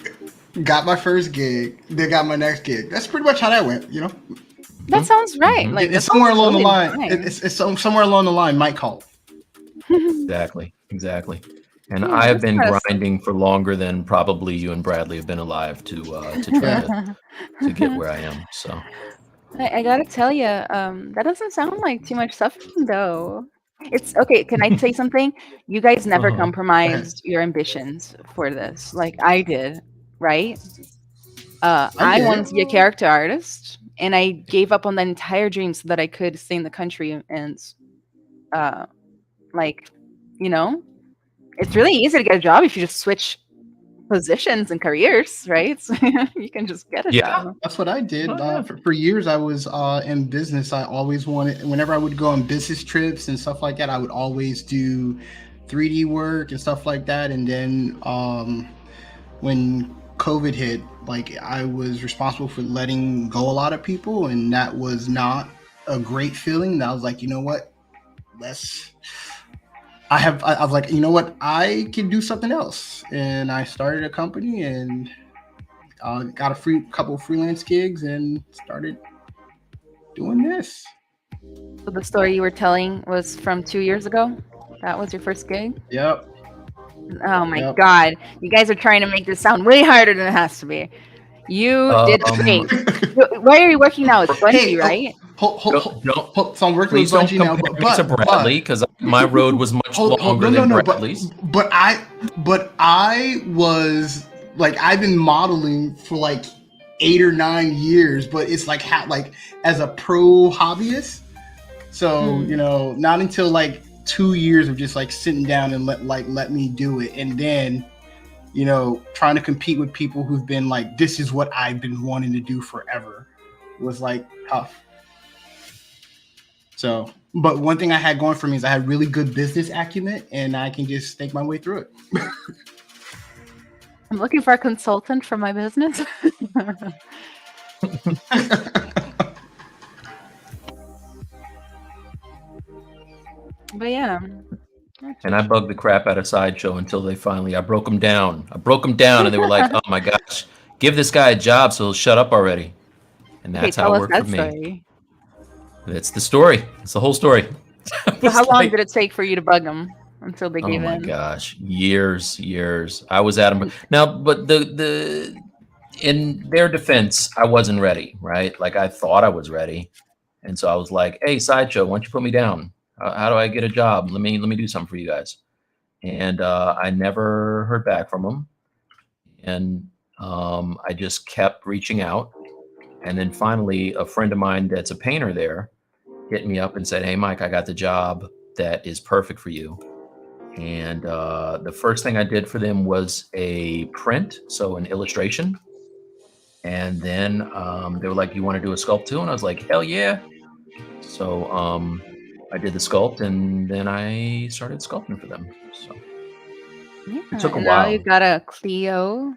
got my first gig, then got my next gig. That's pretty much how that went, you know. That sounds right. Like it's somewhere along the line. It's somewhere along the line. Mike called. Exactly. And yeah, I have been grinding for longer than probably you and Bradley have been alive to try to get where I am. So I gotta tell you, that doesn't sound like too much suffering, though. It's okay. Can I say something? You guys never compromised your ambitions for this, like I did, right? I wanted to be a character artist, and I gave up on the entire dream so that I could stay in the country and, like, you know, it's really easy to get a job if you just switch positions and careers, right? So you can just get a job. That's what I did. For years, I was in business. I always wanted, whenever I would go on business trips and stuff like that, I would always do 3D work and stuff like that. And then when COVID hit, like I was responsible for letting go a lot of people, and that was not a great feeling. And I was like, you know what? I was like, you know what? I can do something else. And I started a company and got a couple of freelance gigs and started doing this. So the story you were telling was from 2 years ago? That was your first gig? Yep. Oh my God. You guys are trying to make this sound way harder than it has to be. You did great. Where are you working now? It's Bungie, right? So I'm working with Bungie now, but to Bradley, because my road was much longer than Bradley's. But I was like, I've been modeling for like 8 or 9 years, but it's like as a pro hobbyist. So you know, not until like 2 years of just like sitting down and let me do it, and then, you know, trying to compete with people who've been like, this is what I've been wanting to do forever, was like tough. So, but one thing I had going for me is I had really good business acumen, and I can just think my way through it. I'm looking for a consultant for my business. But yeah, And I bugged the crap out of Sideshow until they finally, I broke them down. And they were like, oh my gosh, give this guy a job so he'll shut up already. And that's how it worked for me. Story. That's the story. It's the whole story. So how long did it take for you to bug them until they gave in? Oh my gosh, years. I was at them. Now, but in their defense, I wasn't ready, right? Like I thought I was ready. And so I was like, hey, Sideshow, why don't you put me down? How do I get a job? Let me do something for you guys. And I never heard back from them. And I just kept reaching out. And then finally, a friend of mine that's a painter there hit me up and said, hey, Mike, I got the job that is perfect for you. And the first thing I did for them was a print, so an illustration. And then they were like, you want to do a sculpt too? And I was like, hell yeah. So I did the sculpt, and then I started sculpting for them. So it took a while. Now you got a Clio.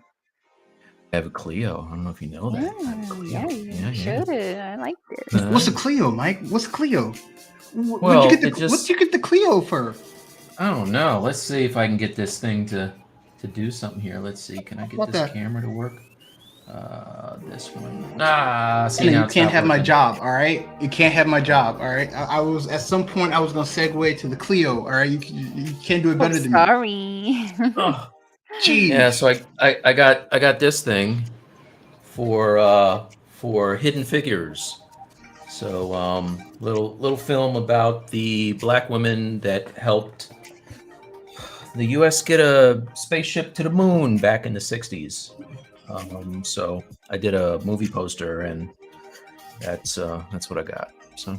I have a Clio. I don't know if you know that. Yeah, you showed it. I liked it. What's a Clio, Mike? What's a Clio? Well, what'd you get the Clio for? I don't know. Let's see if I can get this thing to do something here. Let's see. Can I get this camera to work? This one. See, you can't have my job, all right? You can't have my job, all right? I was at some point I was gonna segue to the Clio, all right? You can't do it better than me. Sorry. Oh, geez. Yeah, so I got this thing for Hidden Figures. So little film about the black women that helped the U.S. get a spaceship to the moon back in the 60s. So I did a movie poster, and that's what I got. So,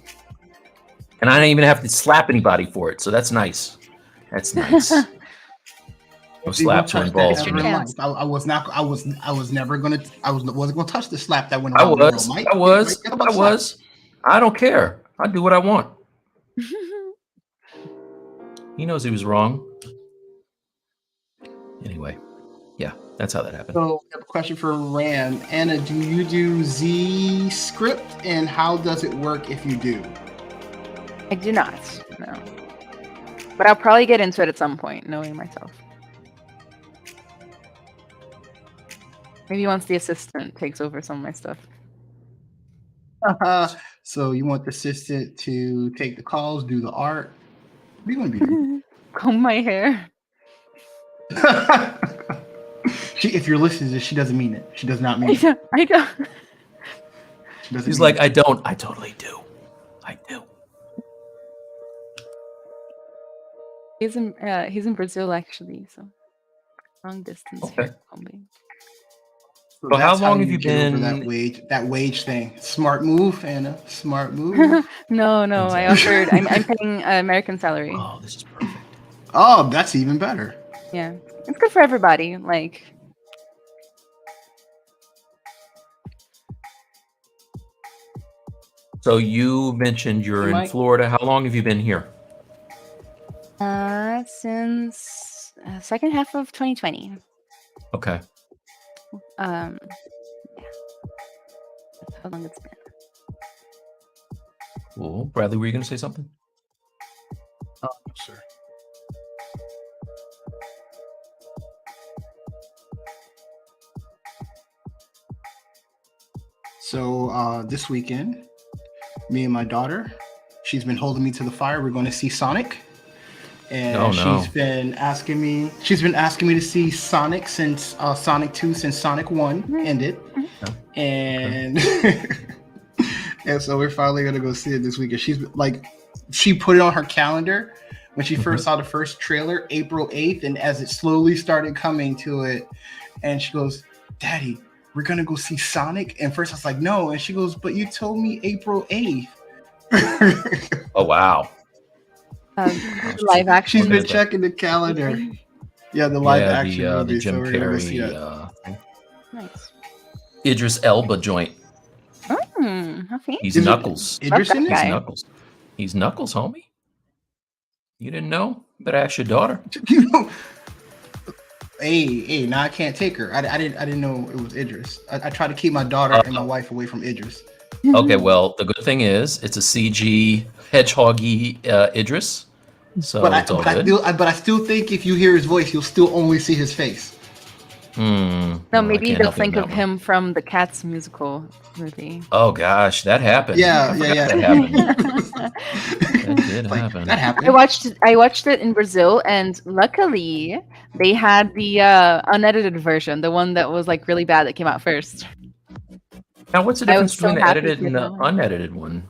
and I didn't even have to slap anybody for it, so that's nice. That's nice. No slaps were involved. I wasn't gonna touch the slap that went I around. was. I don't care. I do what I want. He knows he was wrong. Anyway, yeah, that's how that happened. So, I have a question for Ram. Anna, do you do Z script, and how does it work if you do? I do not, no. But I'll probably get into it at some point, knowing myself. Maybe once the assistant takes over some of my stuff. So you want the assistant to take the calls, do the art? What do you want to be doing? Comb my hair. If you're listening to this, she doesn't mean it. She does not mean it. I don't. He's like, I don't. I totally do. I do. He's in Brazil actually, so long distance hair combing. So how long have you been that wage thing? Smart move, Anna. Smart move. No, I offered. I'm paying American salary. Oh, this is perfect. Oh, that's even better. Yeah, it's good for everybody. Like, so you mentioned you're in Florida. How long have you been here? Since second half of 2020. Okay. Yeah. That's how long it's been. Cool. Bradley, were you going to say something? Oh, sure. So this weekend, me and my daughter, she's been holding me to the fire. We're going to see Sonic. And she's been asking me to see Sonic since Sonic 2 since Sonic 1 ended. And and so we're finally gonna go see it this weekend. She's like, she put it on her calendar when she first saw the first trailer, April 8th, and as it slowly started coming to it, and she goes, Daddy, we're gonna go see Sonic. And first I was like, no, and she goes, but you told me April 8th. Oh wow. Live action. She's been checking the calendar. Yeah, the live action movie. The Jim Carrey. Nice. Idris Elba joint. Okay. He's Knuckles. Idris in He's Knuckles. He's Knuckles, homie. You didn't know? You better ask your daughter. Hey, now I can't take her. I didn't know it was Idris. I try to keep my daughter and my wife away from Idris. Okay, well, the good thing is it's a CG hedgehoggy Idris. So but it's all good. I still think if you hear his voice, you'll still only see his face. No, maybe they'll think of him from the Cats musical movie. Oh gosh, that happened. Yeah. That happened. That did happen. That happened. I watched it in Brazil, and luckily they had the unedited version, the one that was like really bad that came out first. Now, what's the difference between the edited and the unedited one?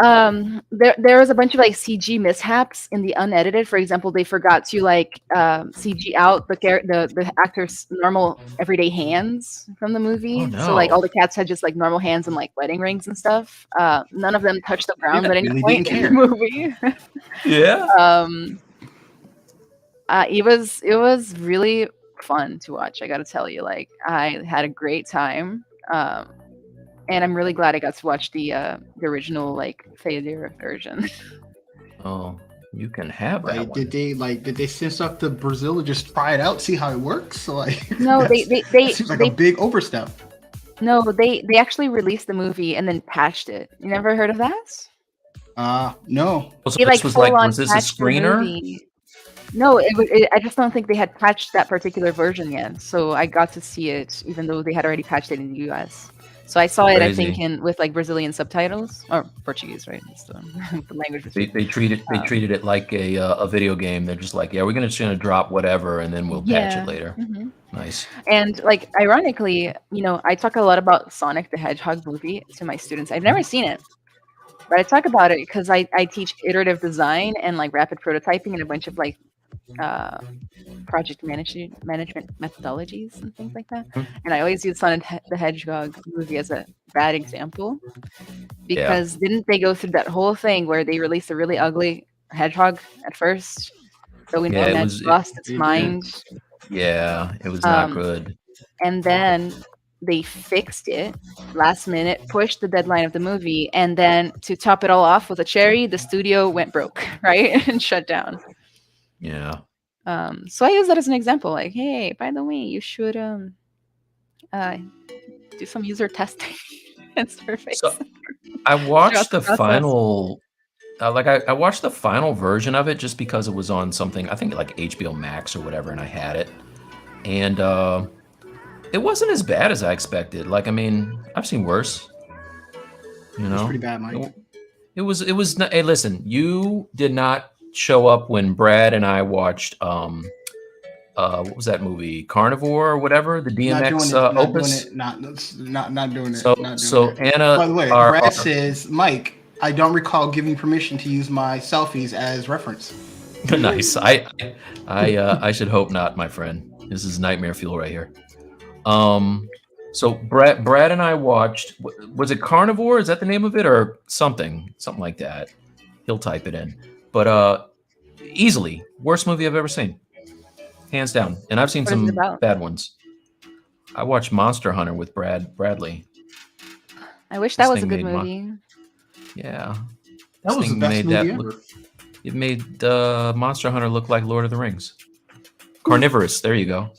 There was a bunch of like CG mishaps in the unedited. For example, they forgot to like CG out the actor's normal everyday hands from the movie. Oh, no. So like all the cats had just like normal hands and like wedding rings and stuff. None of them touched the ground at any point in the movie. Yeah. It was really fun to watch. I got to tell you, like I had a great time. And I'm really glad I got to watch the original like Feydeira version. Oh, you can have that one. Did they send stuff to Brazil to just try it out, see how it works? So like no, they seems like a big overstep. No, they actually released the movie and then patched it. You never heard of that? No. So this was this a screener? No, I just don't think they had patched that particular version yet. So I got to see it, even though they had already patched it in the US. So I saw it, I think, with like Brazilian subtitles or Portuguese, right? It's the language. They treated it like a video game. They're just like, yeah, we're just gonna drop whatever, and then we'll patch it later. Mm-hmm. Nice. And like, ironically, I talk a lot about Sonic the Hedgehog movie to my students. I've never seen it, but I talk about it because I teach iterative design and like rapid prototyping and a bunch of like project management methodologies and things like that. And I always use Sonic the Hedgehog movie as a bad example because didn't they go through that whole thing where they released a really ugly hedgehog at first, so we know that lost its mind. Yeah, it was not good. And then they fixed it last minute, pushed the deadline of the movie, and then to top it all off with a cherry, the studio went broke, right, and shut down. Yeah. So I use that as an example, like, hey, by the way, you should do some user testing and surveys. So I watched the final, I watched the final version of it just because it was on something, I think like HBO Max or whatever, and I had it, and it wasn't as bad as I expected. Like, I mean, I've seen worse. It's pretty bad, Mike. It was. Hey, listen, you did not show up when Brad and I watched what was that movie, Carnivore or whatever, the DMX opus. Not doing it. So Anna, by the way, Brad says, Mike, I don't recall giving permission to use my selfies as reference. Nice. I should hope not, my friend. This is nightmare fuel right here. So Brad and I watched, was it Carnivore? Is that the name of it, or something like that? He'll type it in. But easily worst movie I've ever seen, hands down. And I've seen some bad ones. I watched Monster Hunter with Bradley. I wish that was a good movie. Yeah, that was the best movie ever. It made Monster Hunter look like Lord of the Rings. Carnivorous. There you go.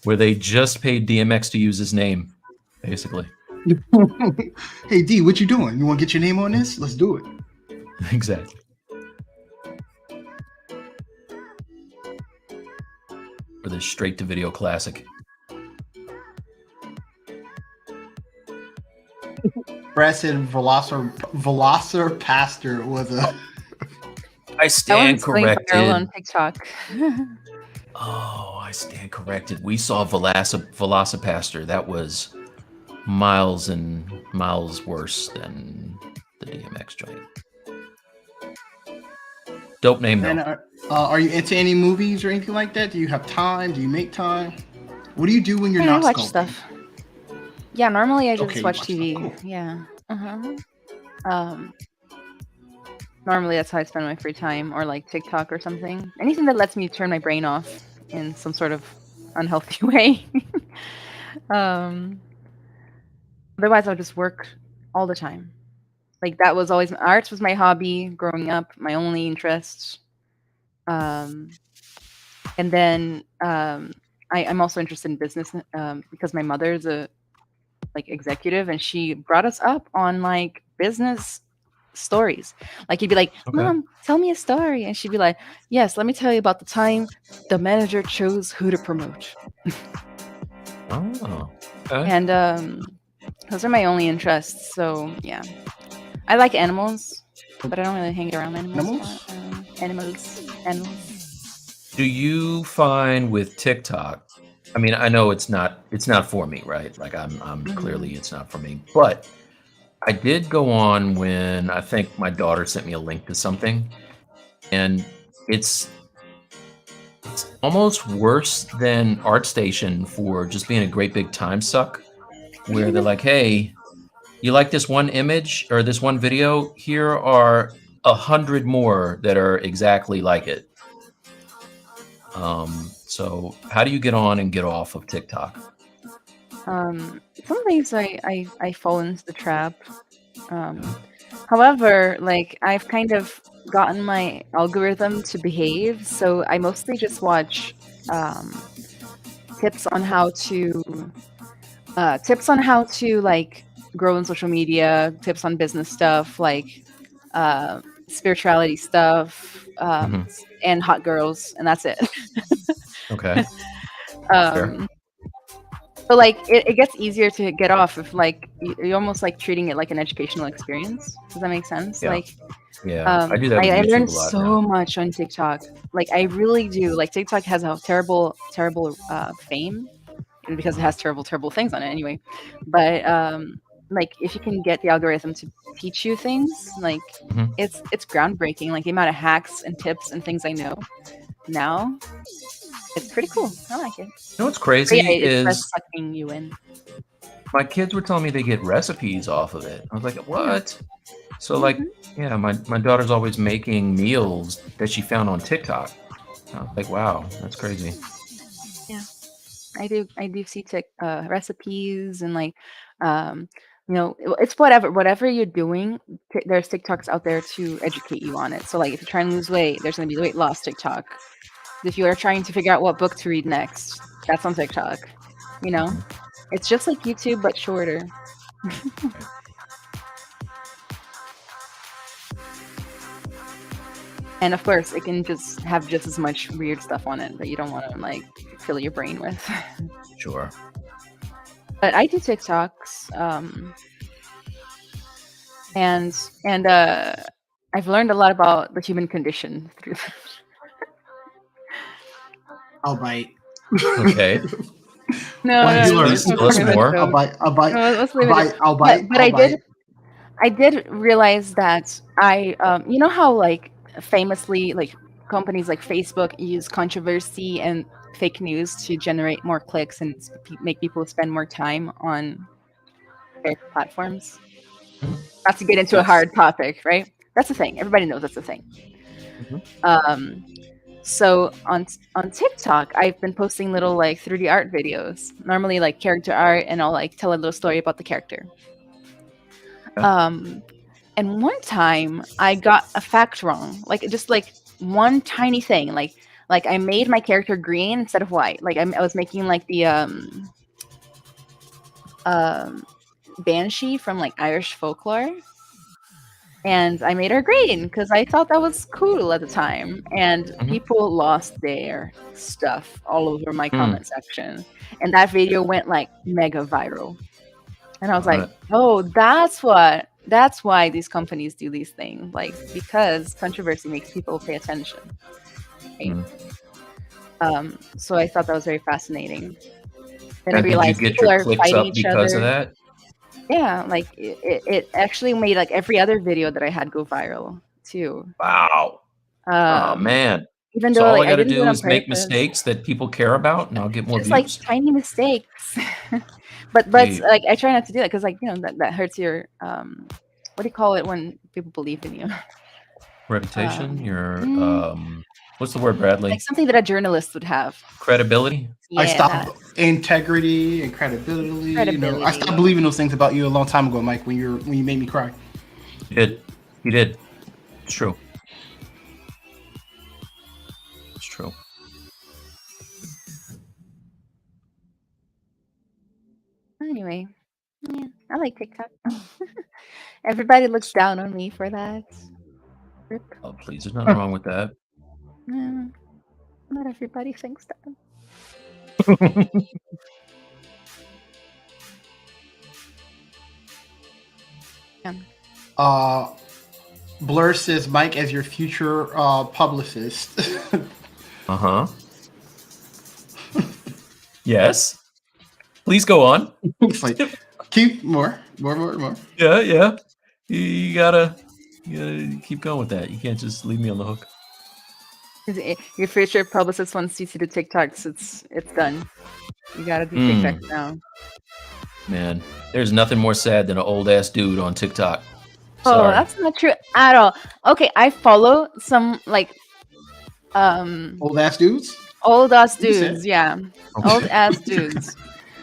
Where they just paid DMX to use his name, basically. Hey D, what you doing? You want to get your name on this? Let's do it. Exactly. For the straight-to-video classic. Brad said Velociraptor was a... I stand corrected. On TikTok. Oh, I stand corrected. We saw Velocipastor. That was miles and miles worse than the DMX joint. Dope name, though. And, are you into any movies or anything like that? Do you have time? Do you make time? What do you do when you're not watch sculpting? Stuff. Yeah, normally I just watch TV. Cool. Yeah. Normally that's how I spend my free time, or like TikTok or something. Anything that lets me turn my brain off in some sort of unhealthy way. Otherwise I'll just work all the time. Like that was always, arts was my hobby growing up, my only interest. And then I'm also interested in business because my mother is a like executive, and she brought us up on like business stories. Like he'd be like, Okay. "Mom, tell me a story," and she'd be like, "Yes, let me tell you about the time the manager chose who to promote." Oh. Okay. And those are my only interests. So yeah, I like animals, but I don't really hang around animals. Animals. Do you find with TikTok? I mean, I know it's not for me, right? Like I'm clearly it's not for me. But I did go on when I think my daughter sent me a link to something, and it's almost worse than ArtStation for just being a great big time suck, where they're like, "Hey, you like this one image or this one video? Here are 100 more that are exactly like it." So how do you get on and get off of TikTok? Some things I fall into the trap. However, like I've kind of gotten my algorithm to behave, so I mostly just watch tips on how to like grow in social media, tips on business stuff, like spirituality stuff, and hot girls, and that's it. Okay. Fair. But like it gets easier to get off if like you're almost like treating it like an educational experience. Does that make sense? Yeah. Like Yeah, I do that with I YouTube learned a lot so now. much on TikTok. Like I really do. Like TikTok has a terrible fame because it has terrible things on it anyway. But like if you can get the algorithm to teach you things, like it's groundbreaking. Like the amount of hacks and tips and things I know now, it's pretty cool. I like it. You know what's crazy But yeah, it's is sucking you in. my kids were telling me they get recipes off of it. I was like, what? So like, yeah, my daughter's always making meals that she found on TikTok. I was like, wow, that's crazy. Yeah, I do see recipes and like you know, it's whatever you're doing, there's TikToks out there to educate you on it. So like if you're trying to lose weight, there's going to be the weight loss TikTok. If you are trying to figure out what book to read next, that's on TikTok. You know, it's just like YouTube but shorter. And of course, it can just have just as much weird stuff on it that you don't want to like fill your brain with. Sure. But I do TikToks, and I've learned a lot about the human condition through. I'll bite. No, Please tell us more. I'll bite. No, let's leave it. I'll bite. But I did realize that you know how like famously like companies like Facebook use controversy and fake news to generate more clicks and make people spend more time on their platforms. Not to get into a hard topic, right? That's the thing. Everybody knows that's the thing. So on TikTok, I've been posting little like 3D art videos, normally like character art, and I'll like tell a little story about the character. And one time I got a fact wrong, like just like one tiny thing, like I made my character green instead of white. Like I was making like the Banshee from like Irish folklore, and I made her green because I thought that was cool at the time. And people lost their stuff all over my comment section, and that video went like mega viral. And I was like, oh, that's why these companies do these things, like because controversy makes people pay attention. Right? So I thought that was very fascinating. Then I realized did you get your clicks up because of that? Yeah, like it actually made like every other video that I had go viral too. Wow. Oh man. Even so though all like, I got to didn't do it is make mistakes that people care about, and I'll get more just views. like tiny mistakes. but like I try not to do that because like you know that hurts your what do you call it when people believe in you? Reputation. Your what's the word, Bradley? Like something that a journalist would have. Credibility. Yeah, I stopped integrity and credibility. You know, I stopped believing those things about you a long time ago, Mike. When you made me cry. You did. It's true. It's true. Anyway, Yeah, I like TikTok. Everybody looks down on me for that. Rip. Oh, please, there's nothing wrong with that. Yeah, not everybody thinks that. Blur says Mike as your future publicist. Uh-huh. Yes. Please go on. It's like, keep more. Yeah. You gotta keep going with that. You can't just leave me on the hook. Your future publicist wants you to do TikToks. It's done. You gotta do TikToks now. Man, there's nothing more sad than an old ass dude on TikTok. Oh, Sorry. that's not true at all. Okay, I follow some like old ass dudes. Old ass dudes, yeah. Okay. Old ass dudes.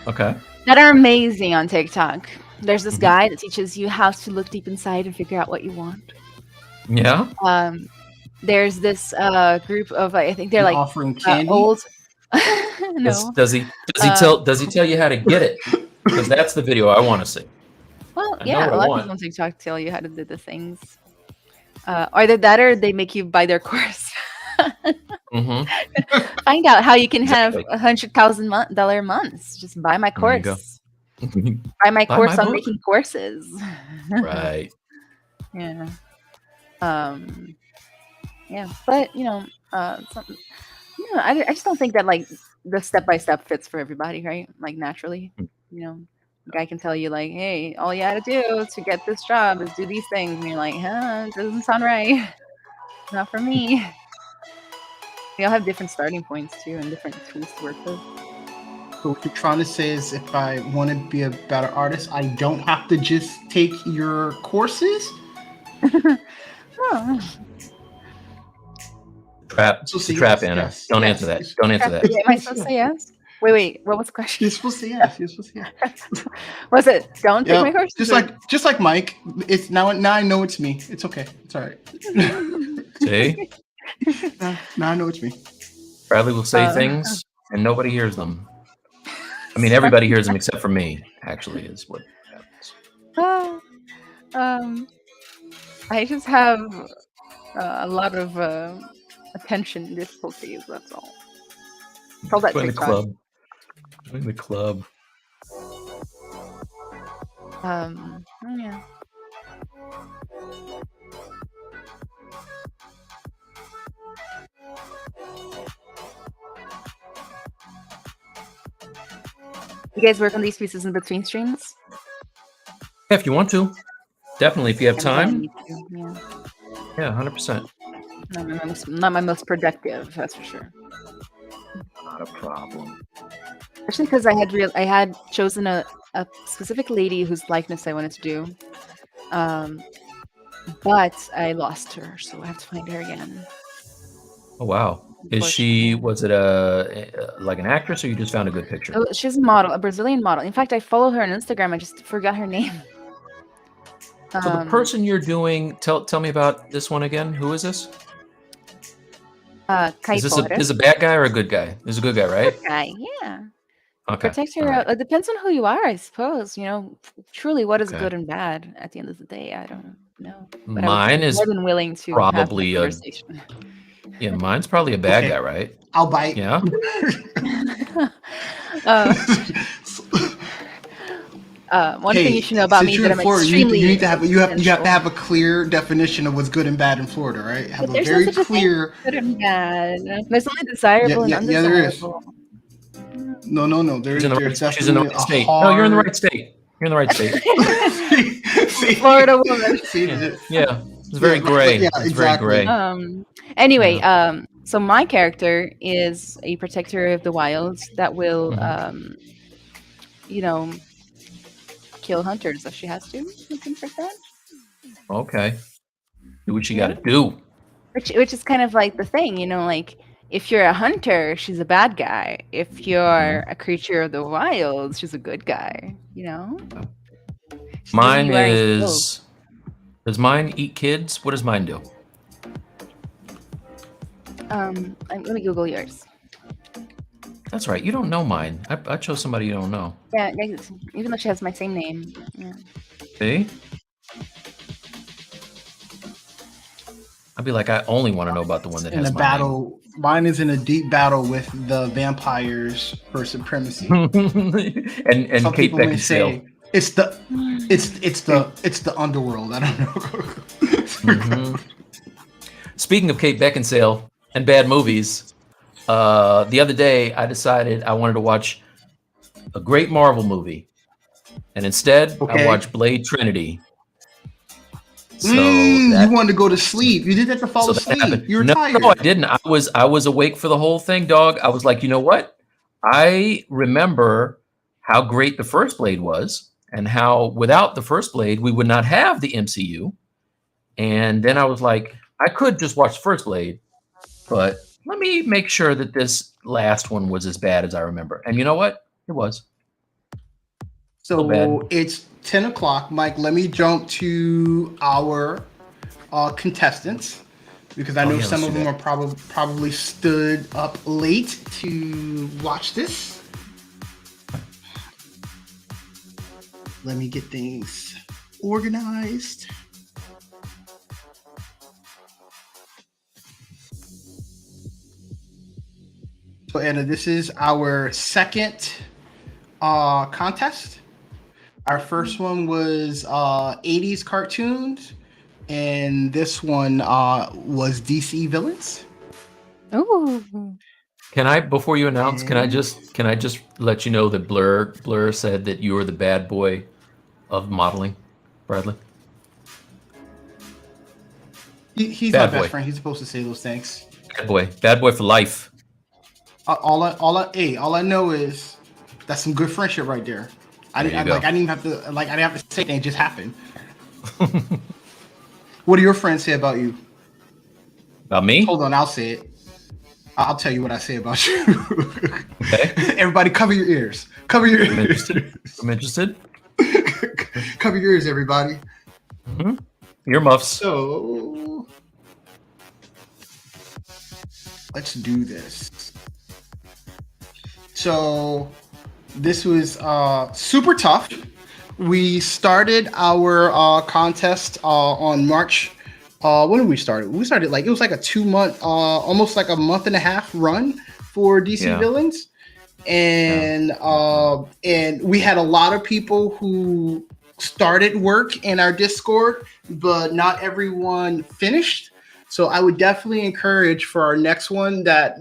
Okay. That are amazing on TikTok. There's this guy that teaches you how to look deep inside and figure out what you want. Yeah. There's this group of I think they're like offering candy. Old. No. Does he tell you how to get it? Because that's the video I want to see. Well, yeah, a lot of people on TikTok tell you how to do the things. Either that or they make you buy their course. Find out how you can have $100,000 months. Just buy my course. Buy my course on making courses. Right. Yeah. Yeah, but I just don't think that like the step-by-step fits for everybody, right? Like naturally, a guy can tell you like, hey, all you had to do to get this job is do these things, and you're like, huh, it doesn't sound right. Not for me. We all have different starting points too, and different tools to work with. So what you're trying to say is, if I want to be a better artist, I don't have to just take your courses. Oh. Trap, Anna. Yes, Don't answer that. Don't answer that. Am I supposed to say yes? Wait. What was the question? You're supposed to say yes. Was it? Don't take my course. Just like Mike. It's now I know it's me. It's okay. It's all right. See? Now I know it's me. Bradley will say things and nobody hears them. I mean, everybody hears them except for me. Actually, is what happens. I just have a lot of attention difficulties. That's all. Call that Join the TikTok. club. Join the club. Yeah. You guys work on these pieces in between streams? Yeah, if you want to. Definitely, if you have time. Yeah, 100%. Not my most productive, that's for sure. Not a problem. Especially because I had chosen a specific lady whose likeness I wanted to do, but I lost her, so I have to find her again. Oh wow! Was it like an actress, or you just found a good picture? Oh, she's a model, a Brazilian model. In fact, I follow her on Instagram. I just forgot her name. So the person you're doing, tell me about this one again. Who is this? Is this a bad guy or a good guy? This is a good guy, right? Good guy, yeah. Okay. Protect her. Right. It depends on who you are, I suppose. Truly, what is good and bad at the end of the day? I don't know. But mine is more than willing to probably have a conversation. Yeah, mine's probably a bad guy, right? I'll bite. Yeah. One thing you should know about me that I'm Florida, extremely you have to have a clear definition of what's good and bad in Florida, right? Have a very clear. Good and bad. There's only desirable and undesirable. Yeah, there is. No. There's she's in the right state. No, you're in the right state. You're in the right state. Florida woman. Yeah, it's very gray. Yeah, it's very gray. Anyway, so my character is a protector of the wilds that will, kill hunters if she has to, and things like that. Okay. Do what you got to do. Which is kind of like the thing, like if you're a hunter, she's a bad guy. If you're a creature of the wilds, she's a good guy. Mine is. Does mine eat kids? What does mine do? Let me Google yours. That's right. You don't know mine. I chose somebody you don't know. Yeah, even though she has my same name. Yeah. See? I'd be like, I only want to know about the one that in has a my battle. Mine is in a deep battle with the vampires for supremacy. name. and Some Kate people may Beckinsale. say it's the underworld. I don't know. Speaking of Kate Beckinsale and bad movies, the other day I decided I wanted to watch a great Marvel movie, and instead I watched Blade Trinity. So you wanted to go to sleep. You did that to fall asleep. You were tired. No, I didn't. I was awake for the whole thing, dog. I was like, you know what? I remember how great the first Blade was, and how without the first Blade we would not have the MCU. And then I was like, I could just watch the first Blade, but let me make sure that this last one was as bad as I remember. And you know what? It was. So it's 10 o'clock. Mike, let me jump to our contestants, because I know some of them are probably stood up late to watch this. Let me get things organized. So Anna, this is our second contest. Our first one was 80s cartoons, and this one was DC villains. Ooh. Can I, before you announce, can I just let you know that Blur said that you were the bad boy of modeling, Bradley? He's my best friend. He's supposed to say those things. Bad boy for life. All I know is that's some good friendship right there. I didn't even have to say anything. It just happened. What do your friends say about you? About me? Hold on, I'll say it. I'll tell you what I say about you. Okay. Everybody, cover your ears. Cover your ears. I'm interested. Cover your ears, everybody. Mm-hmm. Earmuffs. So let's do this. So this was super tough. We started our contest on March. When did we start? We started it was like a 2-month, almost like a month and a half run for DC villains, and we had a lot of people who started work in our Discord, but not everyone finished. So I would definitely encourage for our next one that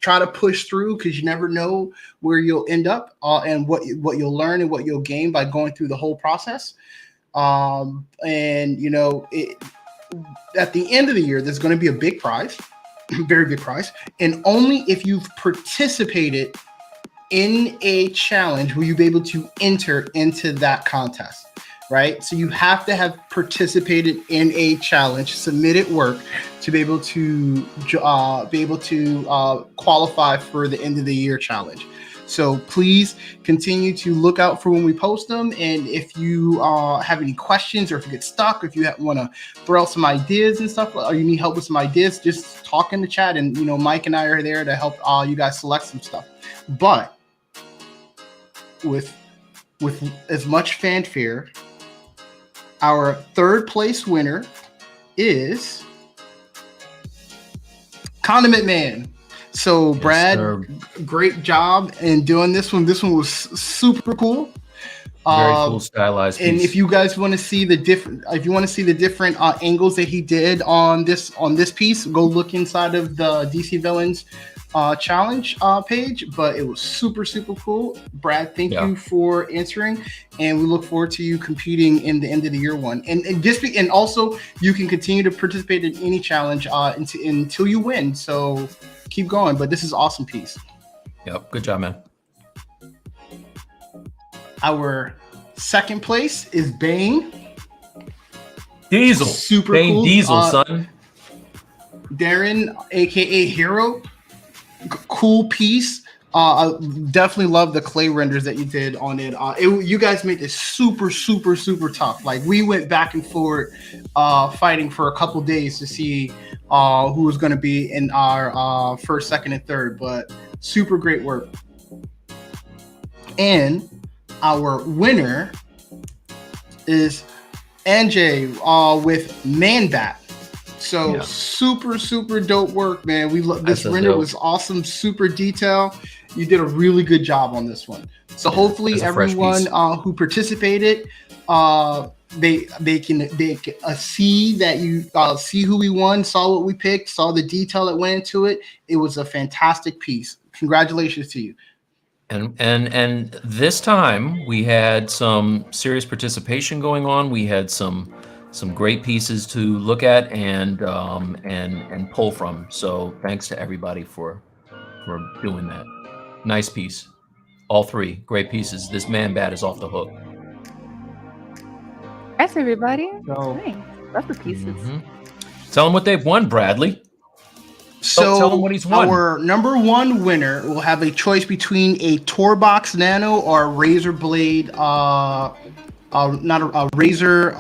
try to push through, because you never know where you'll end up and what you'll learn and what you'll gain by going through the whole process. At the end of the year, there's going to be a big prize, very big prize. And only if you've participated in a challenge will you be able to enter into that contest. Right? So you have to have participated in a challenge, submitted work to be able to qualify for the end of the year challenge. So please continue to look out for when we post them. And if you have any questions, or if you get stuck, or if you want to throw out some ideas and stuff, or you need help with some ideas, just talk in the chat. And Mike and I are there to help you guys select some stuff. But with as much fanfare, our third place winner is Condiment Man. So Brad, great job in doing this one. This one was super cool. Very cool stylized piece. And if you guys want to see the different, angles that he did on this piece, go look inside of the DC Villains challenge page. But it was super, super cool. Brad, thank you for answering, and we look forward to you competing in the end of the year one. And also you can continue to participate in any challenge until you win. So keep going. But this is an awesome piece. Yep, good job, man. Our second place is Bane Diesel. Super Bane cool. Diesel, son. Darren, aka Hero. Cool piece. I definitely love the clay renders that you did on it. You guys made this super, super, super tough. Like, we went back and forth fighting for a couple days to see who was going to be in our first, second, and third. But Super great work. And our winner is Anjay with Man Bat. So super dope work, man. We love this render. Was awesome, super detail. You did a really good job on this one. So hopefully everyone who participated, they can see that you see who we won, saw what we picked, saw the detail that went into it. It was a fantastic piece. Congratulations to you. And this time we had some serious participation going on. We had some great pieces to look at and pull from. So thanks to everybody for doing that. Nice piece. All three great pieces. This Man Bat is off the hook. Thanks, everybody. Nice. Love the pieces. Tell them what they've won, Bradley. So tell them what he's won. Our number one winner will have a choice between a Torbox Nano or a Razer Blade, not a Razer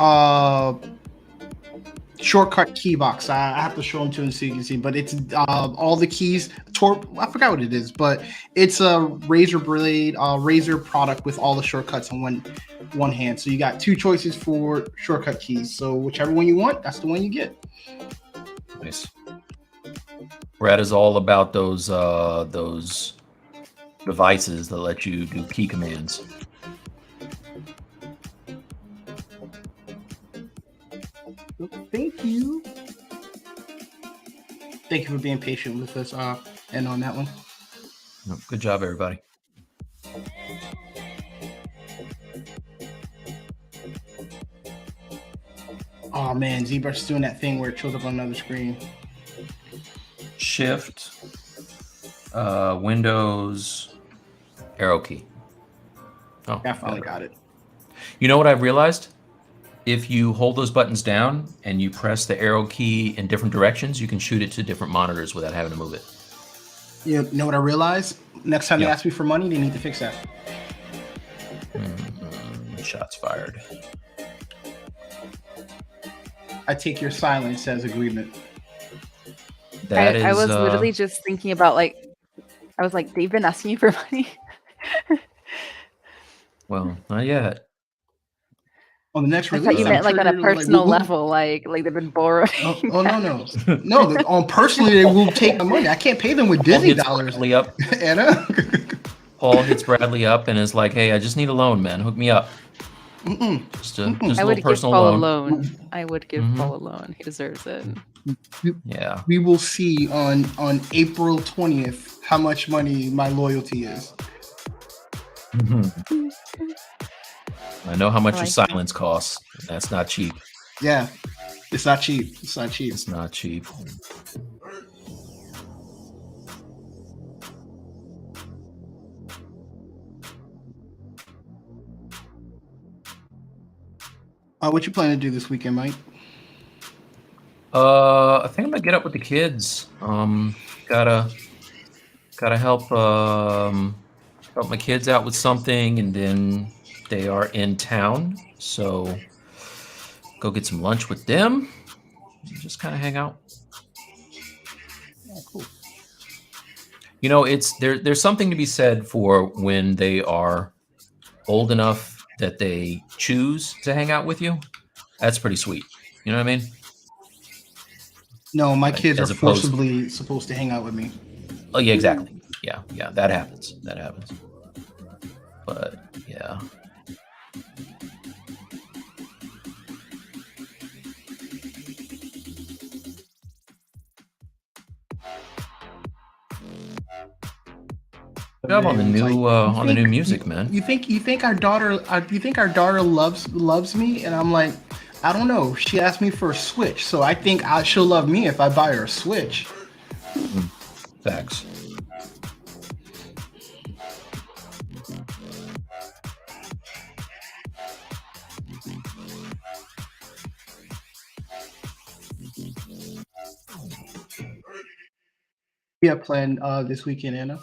shortcut key box. I have to show them to him so you can see, but it's all the keys. I forgot what it is, but it's a Razer Blade, Razer product with all the shortcuts on one hand. So you got two choices for shortcut keys. So whichever one you want, that's the one you get. Nice. Brad is all about those devices that let you do key commands. Thank you. Thank you for being patient with us and on that one. Good job, everybody. Oh man, ZBrush is doing that thing where it shows up on another screen. Shift, Windows, arrow key. Oh, I finally got it. You know what I've realized? If you hold those buttons down and you press the arrow key in different directions, you can shoot it to different monitors without having to move it. You know what I realized? Next time they ask me for money, they need to fix that. Shots fired. I take your silence as agreement. I was literally just thinking about I was like, they've been asking you for money. Well, not yet. On the next release, I thought you meant on a personal level, like they've been borrowing. No. On personally, they will take the money. I can't pay them with Disney dollars. Bradley up. Anna. Paul hits Bradley up and is like, "Hey, I just need a loan, man. Hook me up." Just a little personal loan. I would give Paul a loan. He deserves it. Yeah. We will see on April 20th how much money my loyalty is. I know how much your silence costs. That's not cheap. Yeah. It's not cheap. It's not cheap. What you plan to do this weekend, Mike? I think I'm gonna get up with the kids. Gotta help my kids out with something, and then they are in town, so go get some lunch with them. Just kind of hang out. Yeah, cool. You know, there's something to be said for when they are old enough that they choose to hang out with you. That's pretty sweet. You know what I mean? No, my kids are forcibly supposed to hang out with me. Oh yeah, exactly. Yeah, that happens. But yeah. Good job on the new music, man. You think our daughter loves me? And I'm like, I don't know. She asked me for a Switch, so I think she'll love me if I buy her a Switch. Facts. We have planned this weekend, Anna.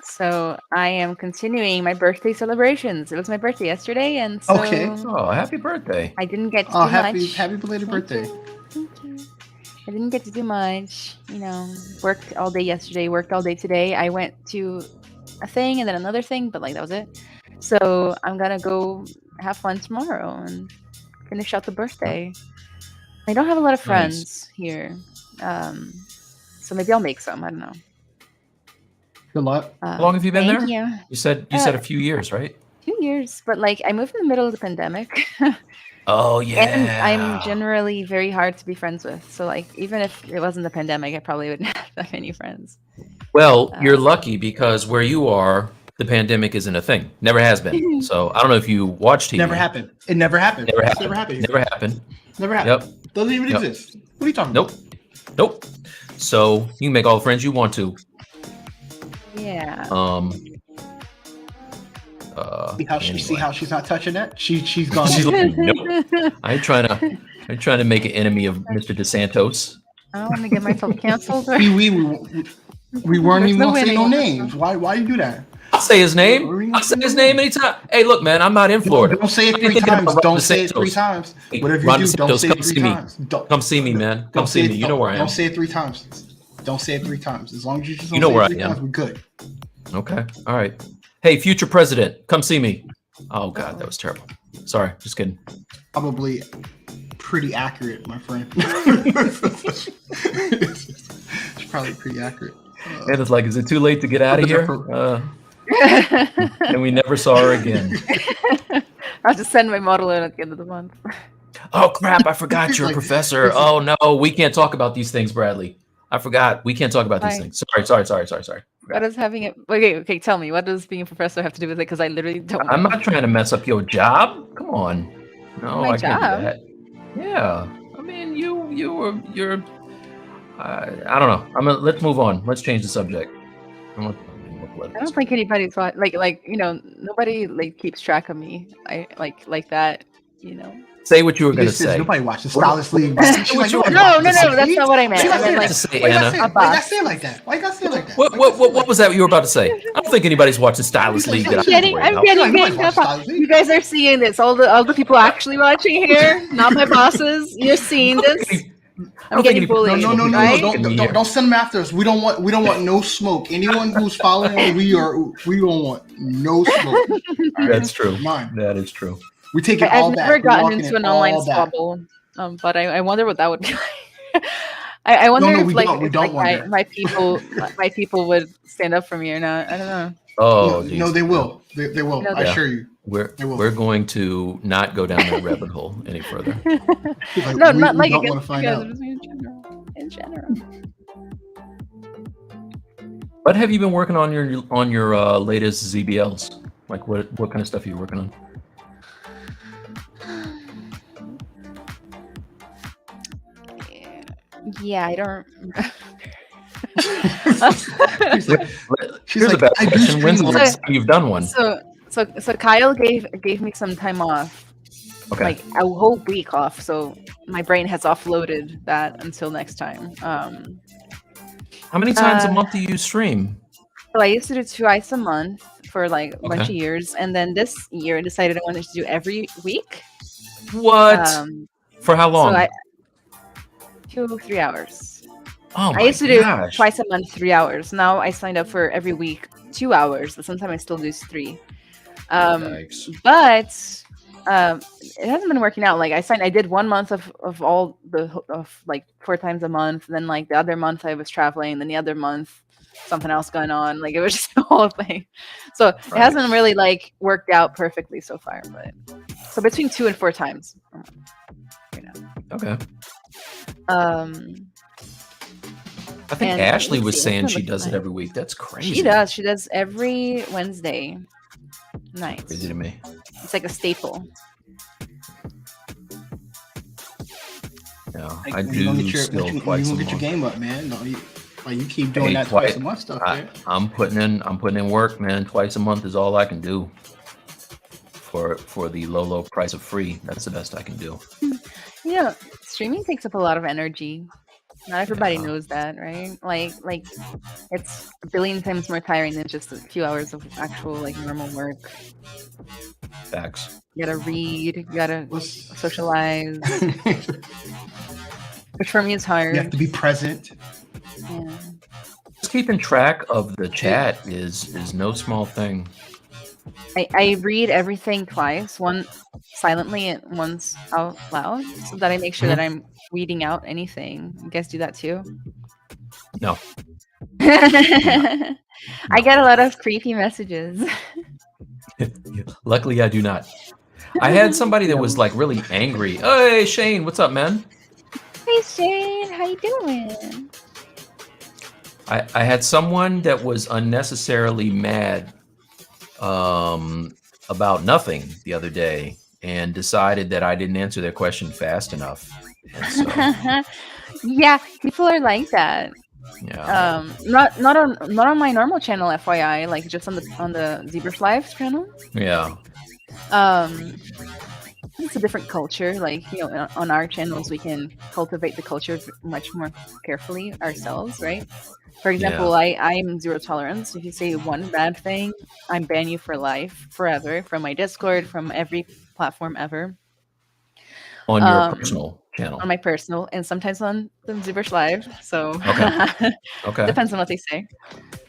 So I am continuing my birthday celebrations. It was my birthday yesterday, and so okay. Oh, happy birthday! I didn't get too much. Happy belated birthday. Thank you. I didn't get to do much. Worked all day yesterday, worked all day today. I went to a thing and then another thing, but like that was it. So I'm gonna go have fun tomorrow and finish out the birthday. I don't have a lot of friends here, so maybe I'll make some. I don't know. Good luck. How long have you been there? You. You said a few years, right? 2 years, but like I moved in the middle of the pandemic. Oh yeah. And I'm generally very hard to be friends with. So like even if it wasn't the pandemic, I probably wouldn't have that many friends. Well, you're lucky because where you are, the pandemic isn't a thing. Never has been. So I don't know if you watch TV. Never happened. It never happened. Never happened. Never happened. Never happened. Never happened. Yep. Doesn't even exist. What are you talking about? Nope. So you can make all the friends you want to. Yeah. See how she's not touching that? She's gone. She's like, nope. I'm trying to make an enemy of Mr. DeSantos. I don't want to get myself canceled. We weren't even gonna say no names. Why you do that? I'll say his name. I'll say his name anytime. Hey, look, man, I'm not in Florida. Don't say it 3 times. Don't say it 3 times. Whatever you do, don't say it 3 times. Come see me, man. Come see me. You know where I am. Don't say it 3 times. Don't say it 3 times. As long as you just you know where I am. We're good. Okay. All right. Hey, future president, come see me. Oh God, that was terrible. Sorry, just kidding. Probably pretty accurate, my friend. It's probably pretty accurate. And it's like, is it too late to get out of here? And we never saw her again. I'll just send my model in at the end of the month. Oh crap! I forgot you're a professor. Oh no, we can't talk about these things, Bradley. I forgot. We can't talk about these things. Sorry. What does having it? Okay. Tell me, what does being a professor have to do with it? Because I literally don't know. I'm not trying to mess up your job. Come on. No, My I job? can't do that. Yeah. I mean, you're. I don't know. Let's move on. Let's change the subject. I don't think anybody's like nobody like keeps track of me. I like that. Say what you were going to say. Nobody watches Stylus League. No, that's not what I meant. I meant like, why you gotta say it like that? What was that you were about to say? I don't think anybody's watching Stylus League. I'm getting up. You guys are seeing this. All the people actually watching here, not my bosses. You're seeing this. I'm getting bullied. No. Don't send them after us. We don't want no smoke. Anyone who's following, we don't want no smoke. Right? That's true. That is true. We take it all back. I've never gotten into an online squabble, but I wonder what that would be like. I wonder if my people would stand up for me or not. I don't know. Oh no, they will. They will. I assure you. We're going to not go down that rabbit hole any further. Not like don't want to find out. In general. What have you been working on your latest ZBLs? Like what kind of stuff are you working on? Yeah, I don't. Here's a bad question. When's the last time you've done one? So Kyle gave me some time off, like a whole week off. So my brain has offloaded that until next time. How many times a month do you stream? So I used to do twice a month for like a bunch of years, and then this year I decided I wanted to do every week. What? For how long? So 2-3 hours. Oh my I used to do gosh. twice a month, 3 hours. Now I signed up for every week 2 hours, but sometimes I still do 3. But it hasn't been working out. Like I did 1 month of all of like 4 times a month. Then like the other month I was traveling. Then the other month something else going on. Like it was just the whole thing. So it hasn't really like worked out perfectly so far. But so between 2 and 4 times. Okay. I think Ashley was saying she does it every week. That's crazy. She does. She does every Wednesday night. Crazy to me. It's like a staple. No, I do still twice a month. Get your game up, man. No, you keep doing that twice a month stuff. I'm putting in work, man. Twice a month is all I can do. For the low price of free, that's the best I can do. Streaming takes up a lot of energy. Not everybody knows that, right? Like it's a billion times more tiring than just a few hours of actual like normal work. Facts. You gotta read, you gotta socialize. which for me is hard. You have to be present. Yeah. Just keeping track of the chat is no small thing. I read everything twice, one silently and once out loud, so that I make sure that I'm reading out anything. You guys do that too? No. I get a lot of creepy messages. Luckily, I do not. I had somebody that was like really angry. Hey, Shane, what's up, man? Hey, Shane, how you doing? I had someone that was unnecessarily mad about nothing the other day and decided that I didn't answer their question fast enough. So, yeah, people are like that. yeah. Not on my normal channel, FYI, like just on the ZBrush Live channel. Yeah. It's a different culture. Like, you know, on our channels, we can cultivate the culture much more carefully ourselves, right? For example, I'm zero tolerance. If you say one bad thing, I ban you for life, forever, from my Discord, from every platform ever. On your personal channel? On my personal, and sometimes on the ZBrush Live. So okay. Depends on what they say.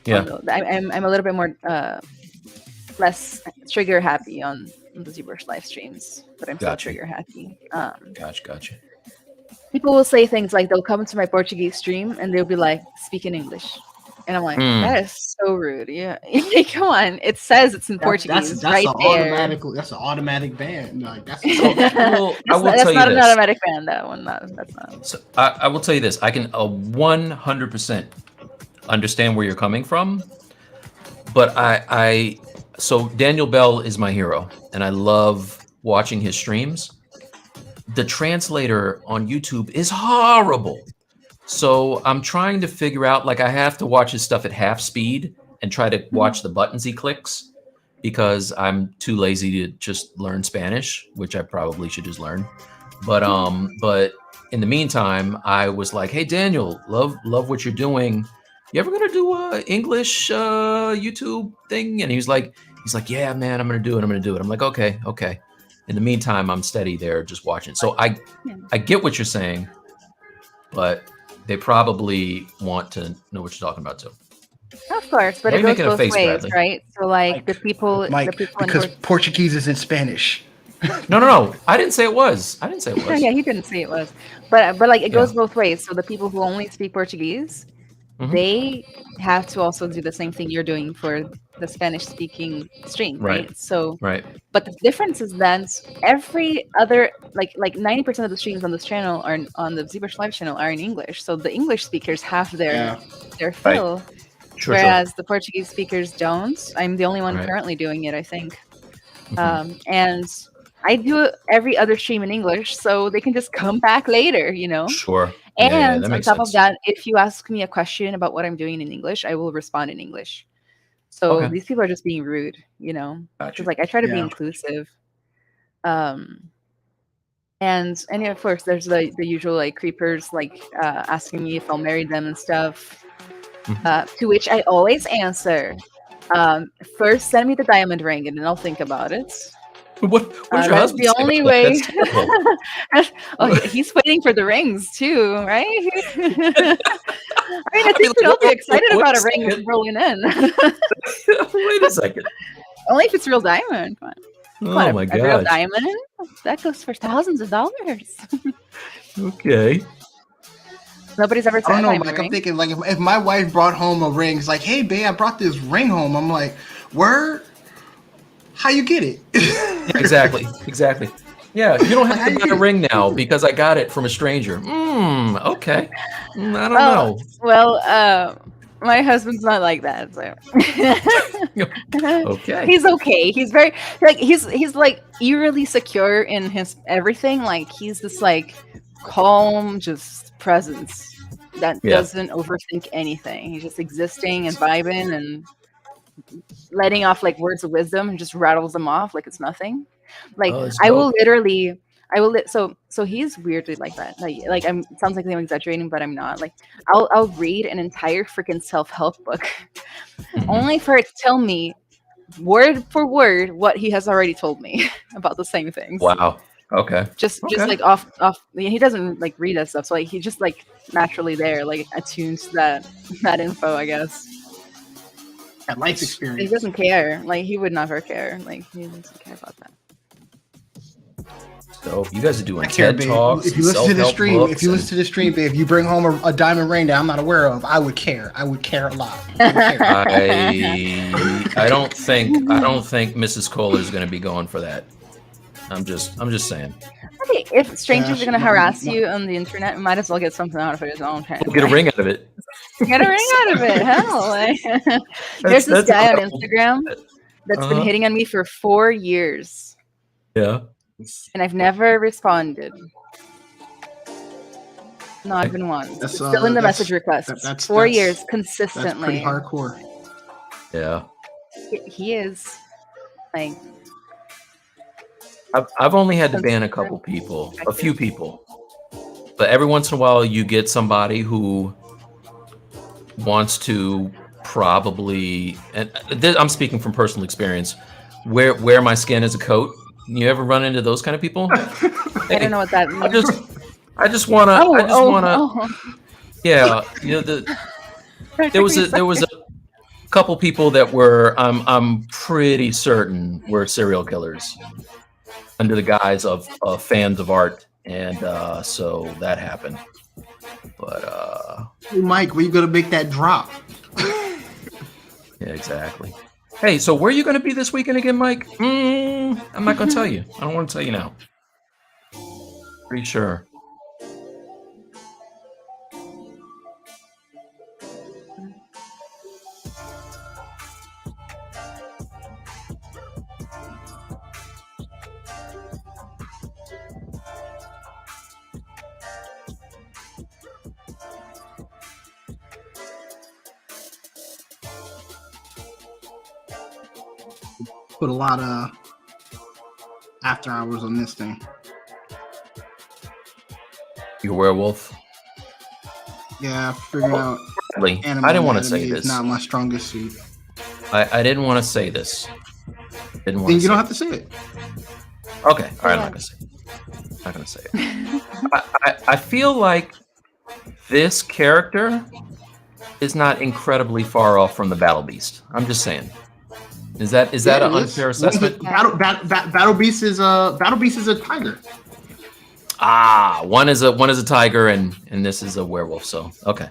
Yeah. I'm a little bit more less trigger happy on the ZBrush live streams, but I'm still trigger happy. Gotcha. People will say things like they'll come to my Portuguese stream and they'll be like, "Speak in English," and I'm like, "That is so rude." Yeah, come on. It says it's in Portuguese. That's right there. That's an automatic ban. Like that's. That's not an automatic ban. That one. That's not. So I will tell you this. I can 100% understand where you're coming from, but so Daniel Bell is my hero, and I love watching his streams. The translator on YouTube is horrible. So I'm trying to figure out, like, I have to watch his stuff at half speed and try to watch the buttons he clicks because I'm too lazy to just learn Spanish, which I probably should just learn. But in the meantime, I was like, hey, Daniel, love what you're doing. You ever gonna do a English YouTube thing? And he's like, yeah, man, I'm gonna do it. I'm like, okay. In the meantime, I'm steady there just watching. So I get what you're saying, but they probably want to know what you're talking about too. Of course, but it goes both ways, Bradley? Right? So like the people because Portuguese is in Spanish. No. I didn't say it was. Yeah, he didn't say it was. But like it goes both ways. So the people who only speak Portuguese, they have to also do the same thing you're doing for the Spanish-speaking stream, right? So, but the difference is that every other, like 90% of the streams on this channel are on the ZBrush Live channel are in English. So the English speakers have their fill, whereas the Portuguese speakers don't. I'm the only one currently doing it, I think, and I do every other stream in English, so they can just come back later, you know? Sure. And on top of that, if you ask me a question about what I'm doing in English, I will respond in English. So these people are just being rude, you know? Because like I try to be inclusive. And of course, there's the usual like creepers like asking me if I'll marry them and stuff. To which I always answer, first send me the diamond ring and then I'll think about it. What's your husband? The only way. He's waiting for the rings too, right? I mean, I think we'd all be excited about a ring rolling in. Wait a second. Only if it's real diamond. Come on. Oh my god! A real diamond that goes for thousands of dollars. Okay. Nobody's ever said. I don't know, Mike. I'm thinking like if my wife brought home a ring, it's like, hey, babe, I brought this ring home. I'm like, where? How you get it? Exactly. Yeah, you don't have to get a ring now because I got it from a stranger. Okay. I don't know. Well, my husband's not like that. So. Okay. He's okay. He's very like he's like eerily secure in his everything. Like he's this like calm, just presence that doesn't overthink anything. He's just existing and vibing and letting off like words of wisdom and just rattles them off like it's nothing. Like so he's weirdly like that. Like I'm sounds like I'm exaggerating, but I'm not. Like I'll read an entire freaking self-help book only for it to tell me word for word what he has already told me about the same things. Wow. Okay. Just like off. He doesn't like read that stuff, so like he's just like naturally there, like attuned to that info, I guess. That life He experience. doesn't care. Like he would never care. Like he doesn't care about that. So you guys are doing I care, TED babe. Talks. If you listen to the self-help stream, books if you listen to the stream, babe, if you bring home a diamond ring that I'm not aware of, I would care. I would care a lot. I don't think Mrs. Kohler is going to be going for that. I'm just saying. Okay, if strangers Yeah, are gonna she- harass you on the internet, you might as well get something out of it. Get a ring out of it. Get a ring out of it. Hell, like, there's this that's guy on incredible. Instagram that's been hitting on me for 4 years, Yeah. and I've never responded. Not even once. That's, It's still in the that's- message requests. that's- 4 that's- years That's consistently. pretty hardcore. Yeah. He is like. I've only had to ban a couple people, a few people, but every once in a while you get somebody who wants to probably, and I'm speaking from personal experience, wear my skin as a coat. You ever run into those kind of people? I don't know what that means. I just wanna. Yeah, you know there was a couple people that were I'm pretty certain were serial killers under the guise of fans of art, and so that happened. But Hey, Mike, where you gonna make that drop? yeah, exactly. Hey, so where are you gonna be this weekend again, Mike? I'm not gonna tell you. I don't want to tell you now. Pretty sure. Put a lot of after hours on this thing. You werewolf. Yeah, figuring out. I Animal didn't want to say anatomy is this. not my strongest suit. I didn't want to say this. Didn't want Then to you don't say have to say it. Okay, all right, I'm not gonna say it. Not gonna say it. I feel like this character is not incredibly far off from the Battle Beast. I'm just saying. Is that an unfair assessment? Battle Beast is a tiger. Ah, one is a tiger and this is a werewolf. So okay.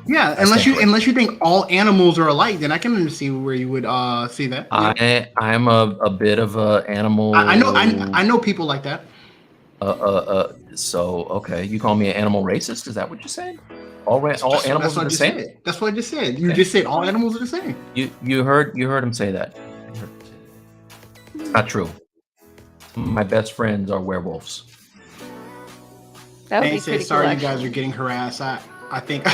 Yeah, unless you think all animals are alike, then I can understand where you would see that. I'm a bit of a animal. I know people like that. So okay, you call me an animal racist? Is that what you're saying? All animals are the same. That's what I just said. You just said all animals are the same. You heard him say that. It's not true. My best friends are werewolves. That would They be say pretty sorry cool, you guys actually. are getting harassed. I think.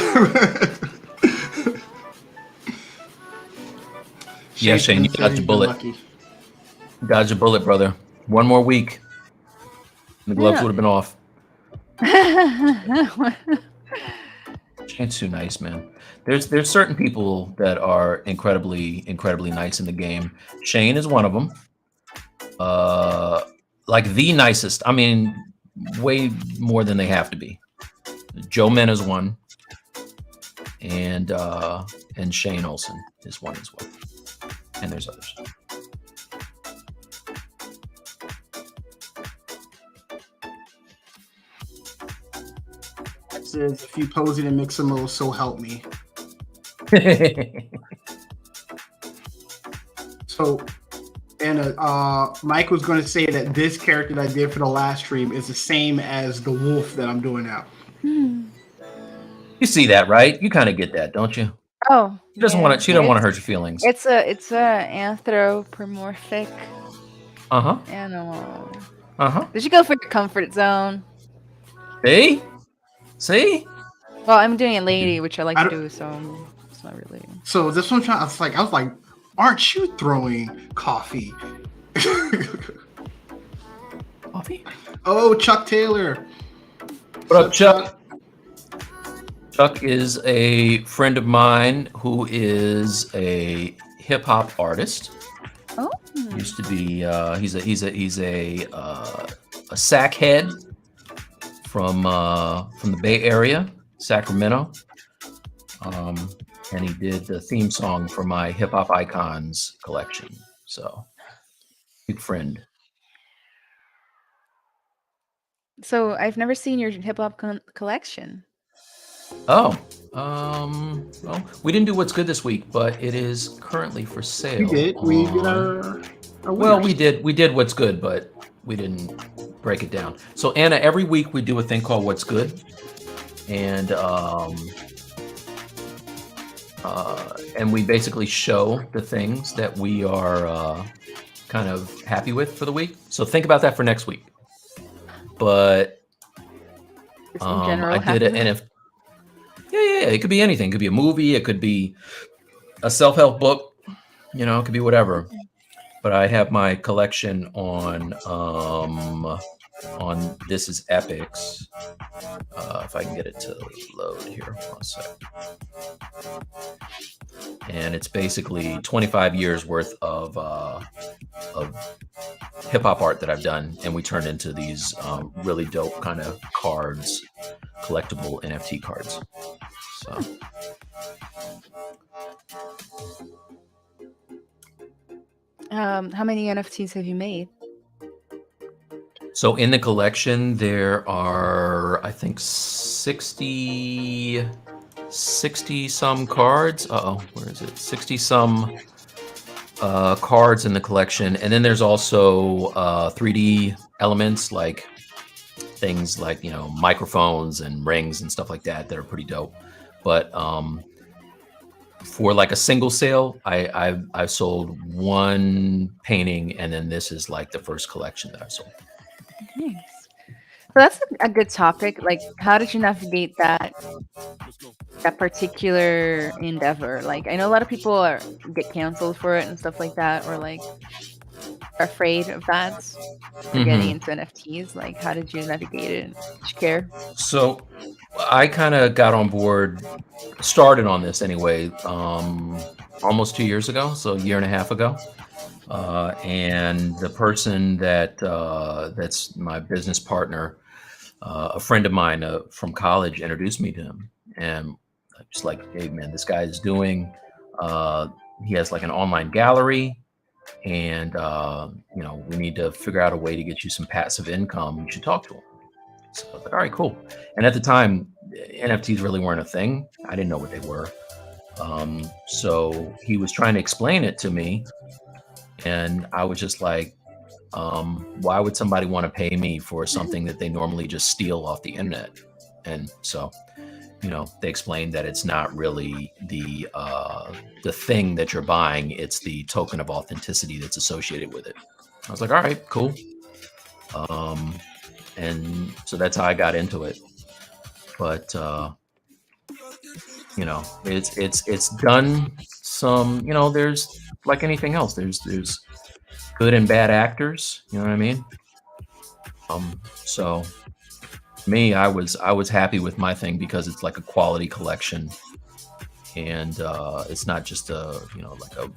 Yeah, Shane, you dodged a bullet. Lucky. Dodge a bullet, brother. One more week. The gloves would have been off. Shane's too nice, man. There's certain people that are incredibly nice in the game. Shane is one of them. Like the nicest. I mean, way more than they have to be. Joe Men is one, and Shane Olsen is one as well. And there's others. That says if you pose it in Mixamo, so help me. So, and Mike was going to say that this character that I did for the last stream is the same as the wolf that I'm doing now. You see that, right? You kind of get that, don't you? Oh, She doesn't want to. She don't want to hurt your feelings. It's a anthropomorphic animal. Did you go for your comfort zone? See? See? Well, I'm doing a lady, which I like to do, so it's not really. So this one, I was like, aren't you throwing coffee? Coffee? Oh, Chuck Taylor. What up, Chuck? Chuck is a friend of mine who is a hip hop artist. Oh. Used to be. He's a sackhead from the Bay Area, Sacramento. And he did the theme song for my Hip Hop Icons collection. So, big friend. So I've never seen your hip hop collection. Oh, well, we didn't do what's good this week, but it is currently for sale. We did. We did our well, we did what's good, but we didn't break it down. So Anna, every week we do a thing called What's Good, and we basically show the things that we are kind of happy with for the week. So think about that for next week. But I did it, and if yeah, it could be anything. It could be a movie. It could be a self-help book. You know, it could be whatever. But I have my collection on This Is Epics. If I can get it to load here, 1 sec. And it's basically 25 years worth of hip hop art that I've done, and we turned into these really dope kind of cards, collectible NFT cards. So. How many NFTs have you made? So in the collection, there are, I think, 60 some cards. Where is it? 60 some cards in the collection. And then there's also 3D elements, like things like, you know, microphones and rings and stuff like that are pretty dope. But for like a single sale, I've sold one painting, and then this is like the first collection that I've sold. Nice. So that's a good topic. Like, how did you navigate that particular endeavor? Like, I know a lot of people get canceled for it and stuff like that, or like are afraid of that. For getting into NFTs. Like, how did you navigate it? Did you care? So I kind of got on board, started on this anyway, almost 2 years ago, so a year and a half ago. And the person that's my business partner, a friend of mine from college, introduced me to him, and I'm just like, hey man, this guy is doing. He has like an online gallery, and you know, we need to figure out a way to get you some passive income. You should talk to him. So I was like, all right, cool. And at the time, NFTs really weren't a thing. I didn't know what they were. So he was trying to explain it to me. And I was just like, why would somebody want to pay me for something that they normally just steal off the internet? And so, you know, they explained that it's not really the thing that you're buying. It's the token of authenticity that's associated with it. I was like, all right, cool. And so that's how I got into it. But, you know, it's done some, you know, there's like anything else, there's good and bad actors, you know what I mean? So me, I was happy with my thing because it's like a quality collection, and it's not just a, you know, like a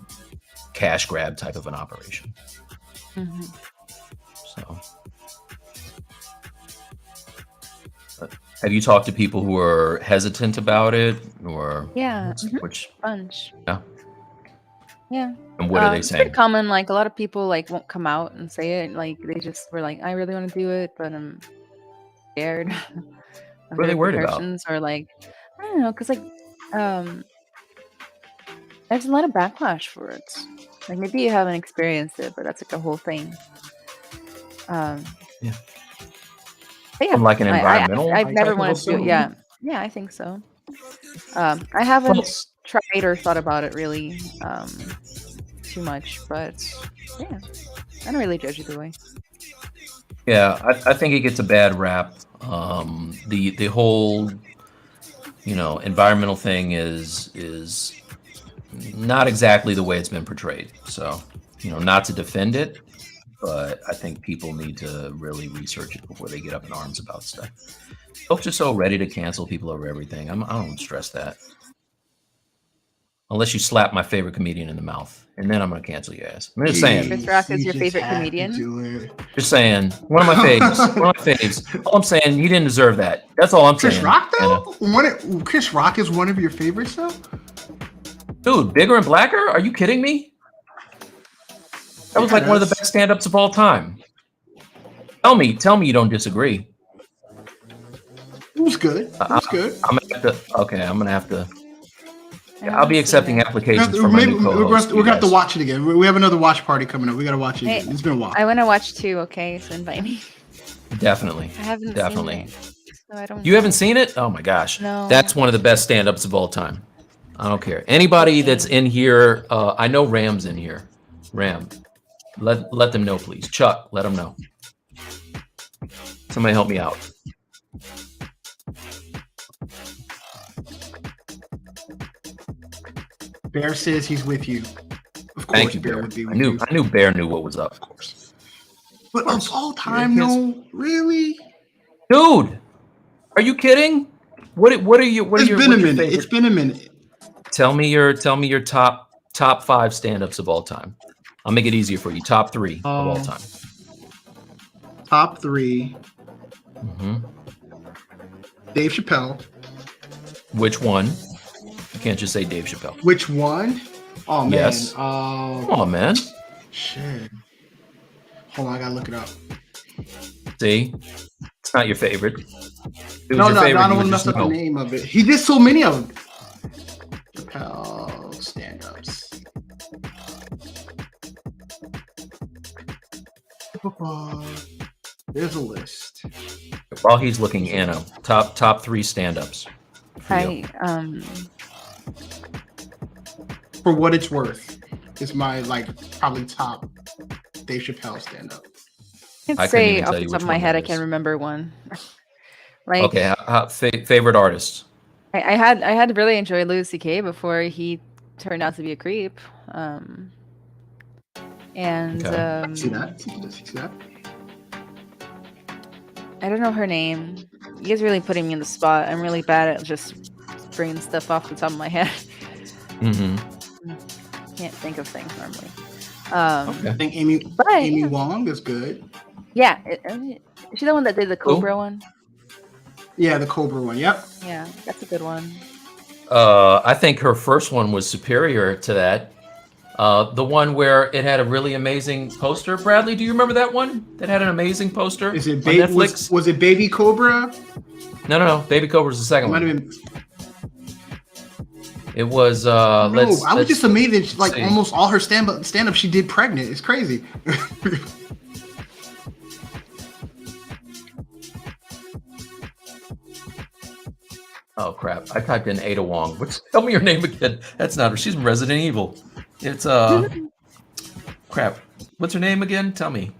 cash grab type of an operation. So have you talked to people who are hesitant about it, or Yeah, which bunch. Yeah. Yeah. And what are they It's saying? pretty common. Like, a lot of people like won't come out and say it. Like, they just were like, I really want to do it, but I'm scared. What are they worried about? Or like, I don't know, because like there's a lot of backlash for it. Like, maybe you haven't experienced it, but that's like a whole thing. Yeah. But yeah, From like an environmental. I've never type of wanted to do it. assume? Yeah, I think so. I haven't tried or thought about it really too much, but yeah, I don't really judge either way. Yeah, I think it gets a bad rap. The whole, you know, environmental thing is not exactly the way it's been portrayed. So, you know, not to defend it, but I think people need to really research it before they get up in arms about stuff. Folks are so ready to cancel people over everything. I don't stress that. unless you slap my favorite comedian in the mouth, and then I'm gonna cancel your ass. I'm just saying. Chris Rock is your just favorite have to comedian? do it. Just saying. One of my faves. One of my faves. All I'm saying, he didn't deserve that. That's all I'm Chris saying. Rock though? Chris Rock is one of your favorites though? Dude, Bigger and Blacker? Are you kidding me? That was like one of the best stand-ups of all time. Tell me you don't disagree. It was good. It was good. I'm gonna have to. I'll be accepting applications for my new co-host. We're gonna have to watch it again. We have another watch party coming up. We gotta watch it again. It's been a while. I want to watch too. Okay, so invite me. Definitely. I haven't Definitely. seen it, so I don't. You haven't seen it? Oh my gosh. No. That's one of the best stand-ups of all time. I don't care. Anybody that's in here, I know Ram's in here. Ram. Let them know, please. Chuck, let them know. Somebody help me out. Bear says he's with you. Of course, Thank you, Bear. would be I with knew you. Bear knew what was up. Of course. But of all time, no, really? Dude, are you kidding? What are you? What It's are your, been a what's your minute. favorite? It's been a minute. Tell me your top 5 stand-ups of all time. I'll make it easier for you. Top 3 of all time. Top 3. Mm-hmm. Dave Chappelle. Which one? You can't just say Dave Chappelle. Which one? Oh man. Yes. Come on, man. Shit. Hold on, I gotta look it up. See, it's not your favorite. If it was No, your I favorite, don't you want would to mess just up the know. name of it. He did so many of them. Chappelle stand-ups. There's a list. While he's looking, Anna, top 3 stand-ups. For what it's worth, is my probably top Dave Chappelle stand-up. I I can't couldn't say even off tell the you top which of my one head. that I can is. remember one. Okay, favorite artist. I had really enjoyed Louis C.K. before he turned out to be a creep. And Okay. See that? See that? I don't know her name. You guys are really putting me in the spot. I'm really bad at just bringing stuff off the top of my head. Mm-hmm. Can't think of things normally. Okay. I think Amy Wong is good. Yeah, is she the one that did the Cobra one? Yeah, the Cobra one. Yep. Yeah, that's a good one. I think her first one was superior to that. The one where it had a really amazing poster. Bradley, do you remember that one? That had an amazing poster. Is it on Netflix? Was it Baby Cobra? No. Baby Cobra was the second Might one. have been. It was. I was just amazed that see. almost all her stand-up she did pregnant. It's crazy. Oh crap! I typed in Ada Wong. Tell me your name again. That's not her. She's in Resident Evil. It's crap. What's her name again? Tell me.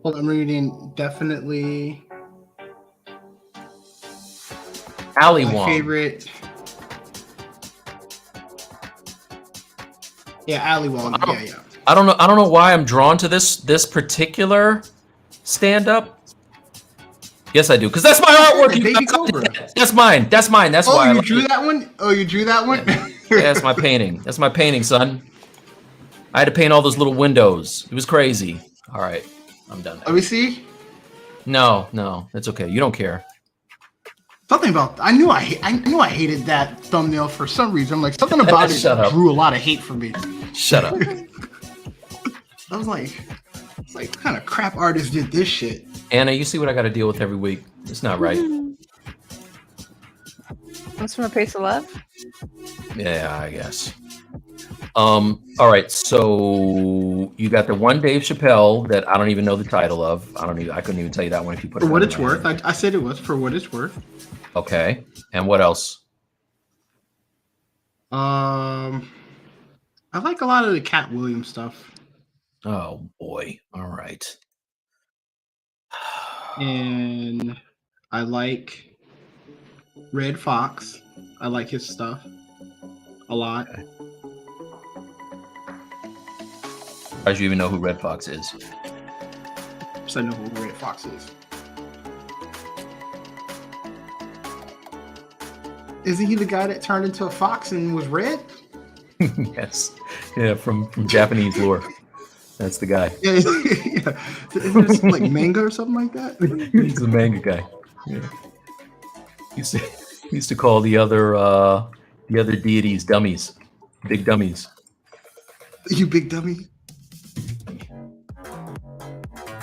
Hold on, I'm reading. Definitely. Ali My Wong. favorite. Yeah, Ali Wong. Yeah. I don't know why I'm drawn to this particular stand-up. Yes, I do, because that's my artwork. Yeah, Baby Cobra. That's mine. That's why. Oh, I you like drew it. that one? Oh, you drew that one? Yeah, that's my painting. That's my painting, son. I had to paint all those little windows. It was crazy. All right, I'm done. Let me see. No, that's okay. You don't care. Something about I knew I hated that thumbnail for some reason. I'm like something about it Shut up. drew a lot of hate from me. Shut up. I was like, it's like what kind of crap artist did this shit? Anna, you see what I got to deal with every week. It's not right. Comes from a place of love. Yeah, I guess. All right, so you got the one Dave Chappelle that I don't even know the title of. I couldn't even tell you that one if you put it. For what in it's my worth, head. I said it was for what it's worth. Okay, and what else? I like a lot of the Cat Williams stuff, Oh boy. All right. and I like Red Fox. I like his stuff a lot. Okay. How do you even know who Red Fox is? So I know who Red Fox is. Isn't he the guy that turned into a fox and was red? Yes. Yeah, from Japanese lore. That's the guy. Yeah. Isn't this like manga or something like that? He's the manga guy. Yeah. He used to call the other deities dummies. Big dummies. You big dummy.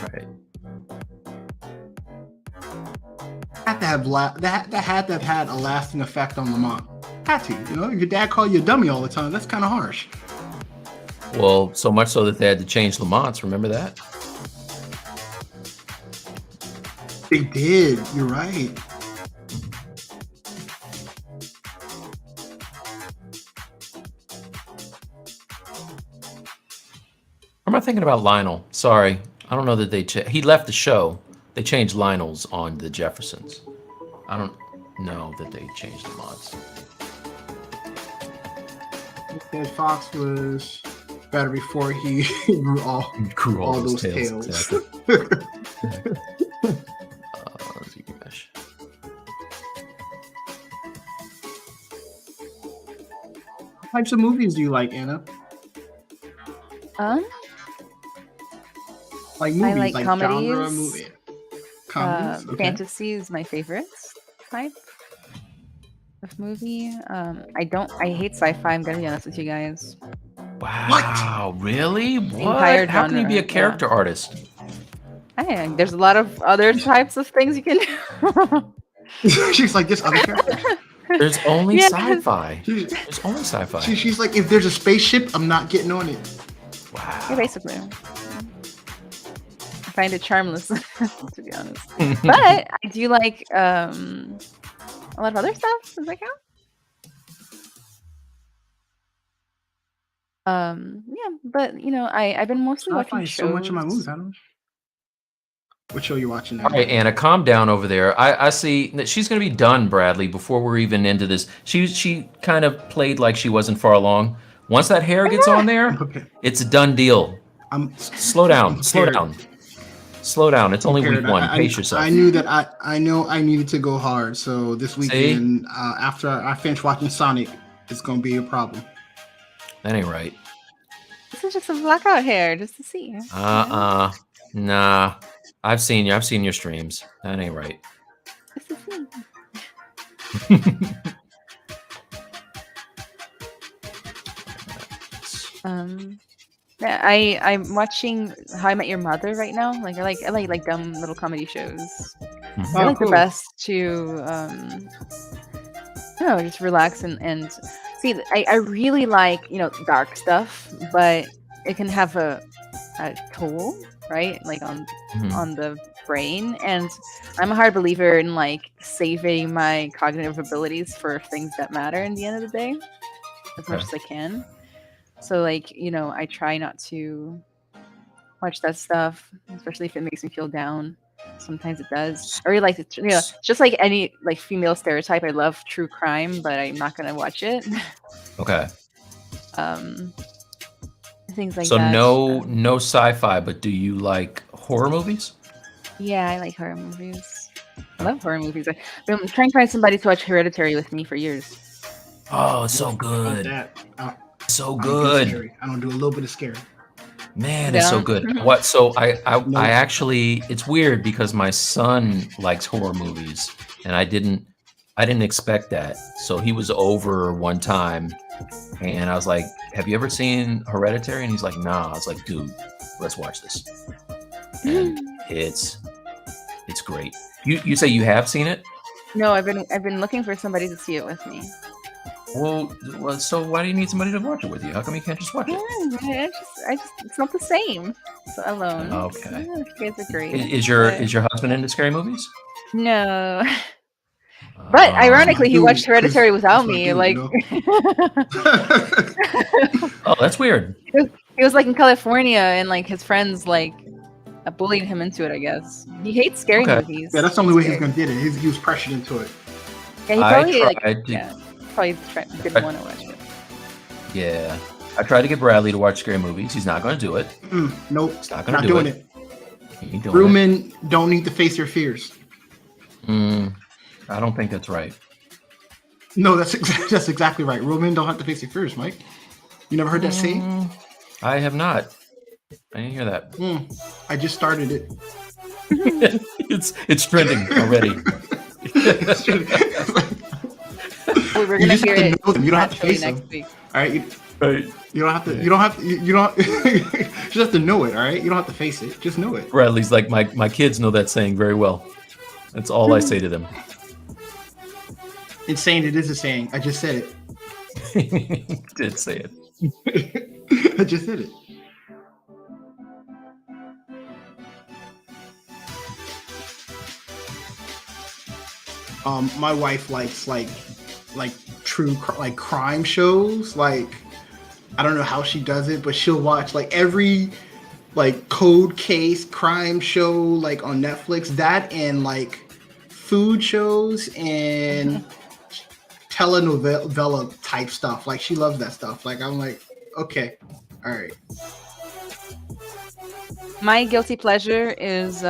Right. That had to have had a lasting effect on Lamont. Had to, you know. If your dad called you a dummy all the time, that's kind of harsh. Well, so much so that they had to change Lamont's. Remember that? They did. You're right. Or am I thinking about Lionel? Sorry, I don't know that he left the show. They changed Lionel's on the Jeffersons. I don't know that they changed Lamont's. Dead Fox was better before he grew all those tails. Exactly. What types of movies do you like, Anna? Like movies, I like comedies. Genre movie. Comedies? Okay. Fantasy is my favorite type of movie. I hate sci-fi. I'm gonna be honest with you guys. Wow, really? What? Entire How can you be a genre, character artist? There's a lot of other types of things you can do. She's like, this other character. There's only Yeah. sci-fi. There's only sci-fi. She's like, if there's a spaceship, I'm not getting on it. Wow. Yeah, basically. I find it charmless, to be honest. But I do like a lot of other stuff. Does that count? Yeah, but you know, I've been mostly I watching find shows. so much of my movies. I don't know. What show you watching now? All right, Anna, calm down over there. I see that she's going to be done, Bradley, before we're even into this. She kind of played like she wasn't far along. Once that hair gets on there, Okay. it's a done deal. Slow down. Slow down. Slow down. It's only week one. Pace yourself. I knew that I needed to go hard. So this weekend, after I finish watching Sonic, it's going to be a problem. That ain't right. This is just a blackout hair, just to see. Nah. I've seen you. I've seen your streams. That ain't right. Just to see. Yeah, I'm watching How I Met Your Mother right now. Like I like dumb little comedy shows. I like the best to just relax and see. I really like dark stuff, but it can have a toll, right? Like on the brain. And I'm a hard believer in like saving my cognitive abilities for things that matter in the end of the day, as much as I can. So like, I try not to watch that stuff, especially if it makes me feel down. Sometimes it does. I really like it. Just like any like female stereotype, I love true crime, but I'm not gonna watch it. Okay. Things like so that. So no sci-fi, but do you like horror movies? Yeah, I like horror movies. I love horror movies. I've been trying to find somebody to watch Hereditary with me for years. Oh, it's so good. So good. I don't do a little bit of scary. Man, it's so good. What? So I actually, it's weird because my son likes horror movies, and I didn't expect that. So he was over one time, and I was like, "Have you ever seen Hereditary?" And he's like, "Nah." I was like, "Dude, let's watch this." And it's great. You say you have seen it? No, I've been looking for somebody to see it with me. Well, so why do you need somebody to watch it with you? How come you can't just watch it? I just it's not the same. So alone. Okay. Yeah, you guys are great. Is your husband into scary movies? No. But ironically, he watched Hereditary without me. Like, oh, that's weird. He was like in California, and like his friends like bullied him into it. I guess he hates scary movies. Yeah, that's the only way he's gonna get it. He was pressured into it. Yeah, he probably didn't want to watch it. Yeah, I tried to get Bradley to watch scary movies. He's not going to do it. Nope, he's not going to do it. Real men don't need to face their fears. I don't think that's right. No, that's exactly right. Real men don't have to face their fears, Mike. You never heard that saying? I have not. I didn't hear that. I just started it. It's trending already. We're gonna hear it. You don't have to face next them. week. All right. You don't have to. You don't. You just have to know it. All right. You don't have to face it. Just know it. Bradley's like my kids know that saying very well. That's all I say to them. It's saying it is a saying. I just said it. Did say it. I just said it. My wife likes like true like crime shows. Like I don't know how she does it, but she'll watch like every like cold case crime show like on Netflix. That and like food shows and telenovela type stuff. Like she loves that stuff. Like I'm like, okay, all right. My guilty pleasure is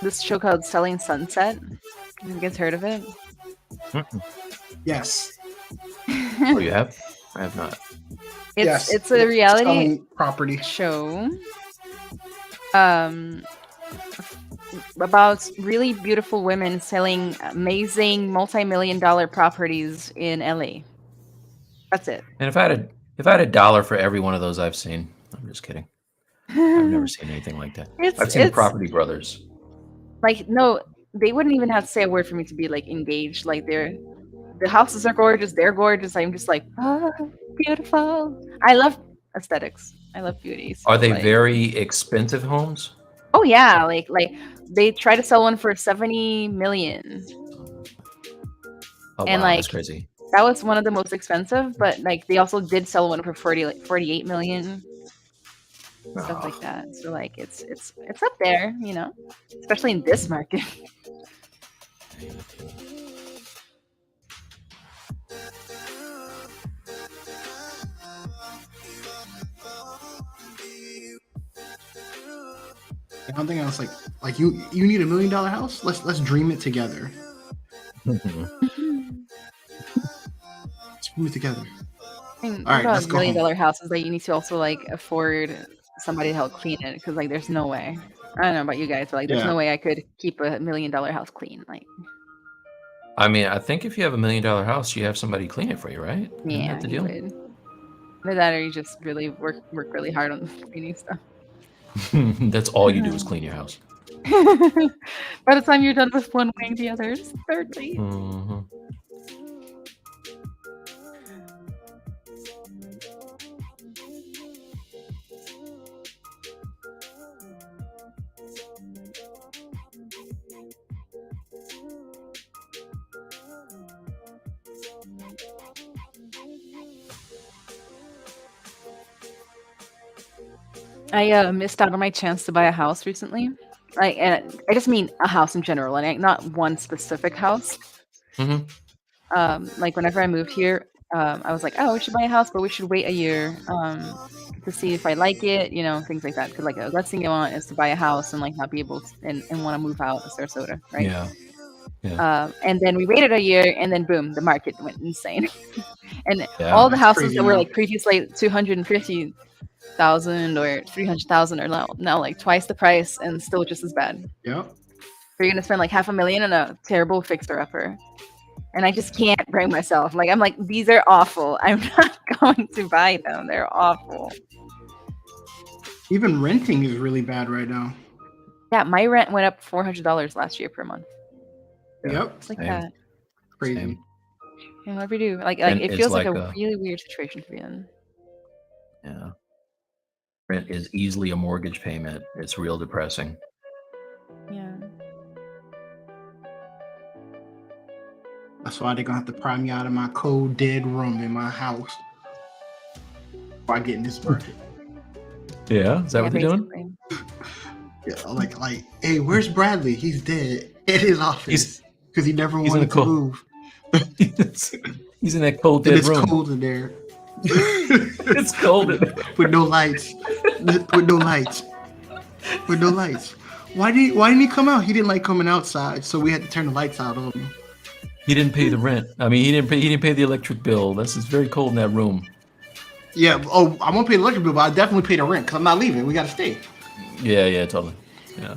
this show called Selling Sunset. Have you guys heard of it? Yes. Oh, you have? I have not. It's a reality property show about really beautiful women selling amazing multi-million-dollar properties in LA. That's it. And if I had $1 for every one of those I've seen, I'm just kidding. I've never seen anything like that. I've seen Property Brothers. Like, no, they wouldn't even have to say a word for me to be like engaged. Like the houses are gorgeous, they're gorgeous. I'm just like, oh, beautiful. I love aesthetics. I love beauty. So are they like, very expensive homes? Oh yeah, like they try to sell one for 70 million. Oh, and wow, like that's crazy. that was one of the most expensive, but like they also did sell one for 48 million. Stuff like that. So like it's up there, you know, especially in this market. I'm thinking I was like you need $1 million house? Let's dream it together. Let's dream it together. I mean, all right, let's go. $1 million house is that you need to also like afford somebody to help clean it, because like there's no way. I don't know about you guys, but like there's no way I could keep a $1 million house clean. Like, I mean, I think if you have $1 million house, you have somebody clean it for you, right? Yeah, the you deal? would. Either that, or you just really work really hard on cleaning stuff. That's all you do is clean your house. By the time you're done with one wing, the other's thirdly. Mm-hmm. I missed out on my chance to buy a house recently. And I just mean a house in general, and not one specific house. Mm-hmm. Like whenever I moved here, I was like, oh, we should buy a house, but we should wait a year to see if I like it, you know, things like that. Because like the last thing I want is to buy a house and like not be able to, and want to move out of Sarasota, right? Yeah. Yeah. And then we waited a year, and then boom, the market went insane. And all the houses that were like previously 250,000 or 300,000 are now like twice the price and still just as bad. Yeah. You're gonna spend like $500,000 on a terrible fixer-upper, and I just can't bring myself. Like I'm like, these are awful. I'm not going to buy them. They're awful. Even renting is really bad right now. Yeah, my rent went up $400 last year per month. Yep. It's like that. Crazy. Same. And whatever you do, like it feels like a really weird situation to be in. Yeah. Rent is easily a mortgage payment. It's real depressing. Yeah. That's why they're gonna have to pry me out of my cold, dead room in my house before I get in this market. Yeah, is that what they're doing? Yeah, like, hey, where's Bradley? He's dead at his office because he never wanted to move. He's in that cold, dead room. It's cold in there. It's cold in there. With no lights. With no lights. With no lights. Why didn't he come out? He didn't like coming outside, so we had to turn the lights out on him. He didn't pay the rent. I mean, he didn't pay the electric bill. It's very cold in that room. Yeah. Oh, I won't pay the electric bill, but I definitely pay the rent because I'm not leaving. We got to stay. Yeah, totally. Yeah,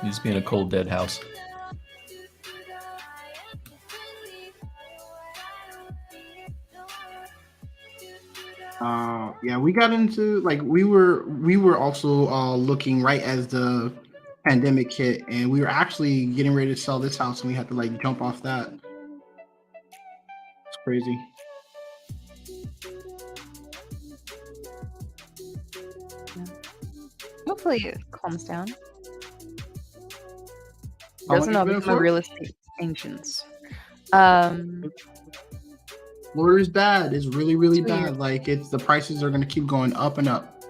he's being a cold, dead house. Yeah, we got into like we were also looking right as the pandemic hit, and we were actually getting ready to sell this house, and we had to like jump off that. It's crazy. Hopefully it calms down. How Doesn't long all you been become a for? real estate ancients. Florida's bad. It's really, really 2 years. bad. Like the prices are gonna keep going up and up.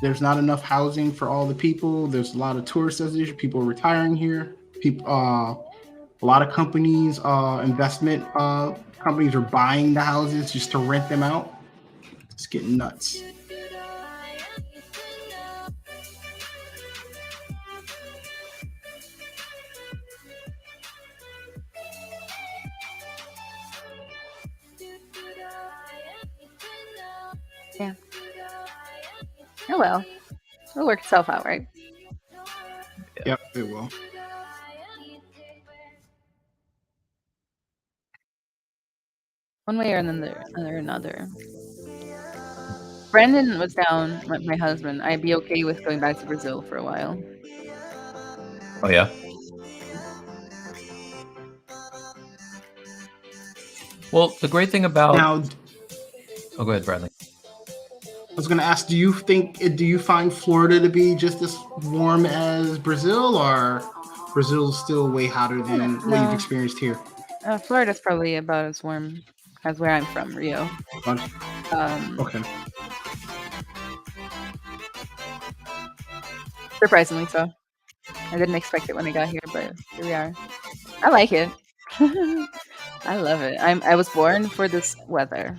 There's not enough housing for all the people. There's a lot of tourist destination. People are retiring here. People, a lot of companies, investment companies are buying the houses just to rent them out. It's getting nuts. Yeah. Oh well. It'll work itself out, right? Yep, it will. One way or another. Brandon was down, my husband. I'd be okay with going back to Brazil for a while. Oh yeah. Well, the great thing about Now, oh, go ahead, Bradley. I was gonna ask, do you find Florida to be just as warm as Brazil, or Brazil's still way hotter than what you've experienced here? Florida's probably about as warm as where I'm from, Rio. Okay. Surprisingly so. I didn't expect it when I got here, but here we are. I like it. I love it. I was born for this weather.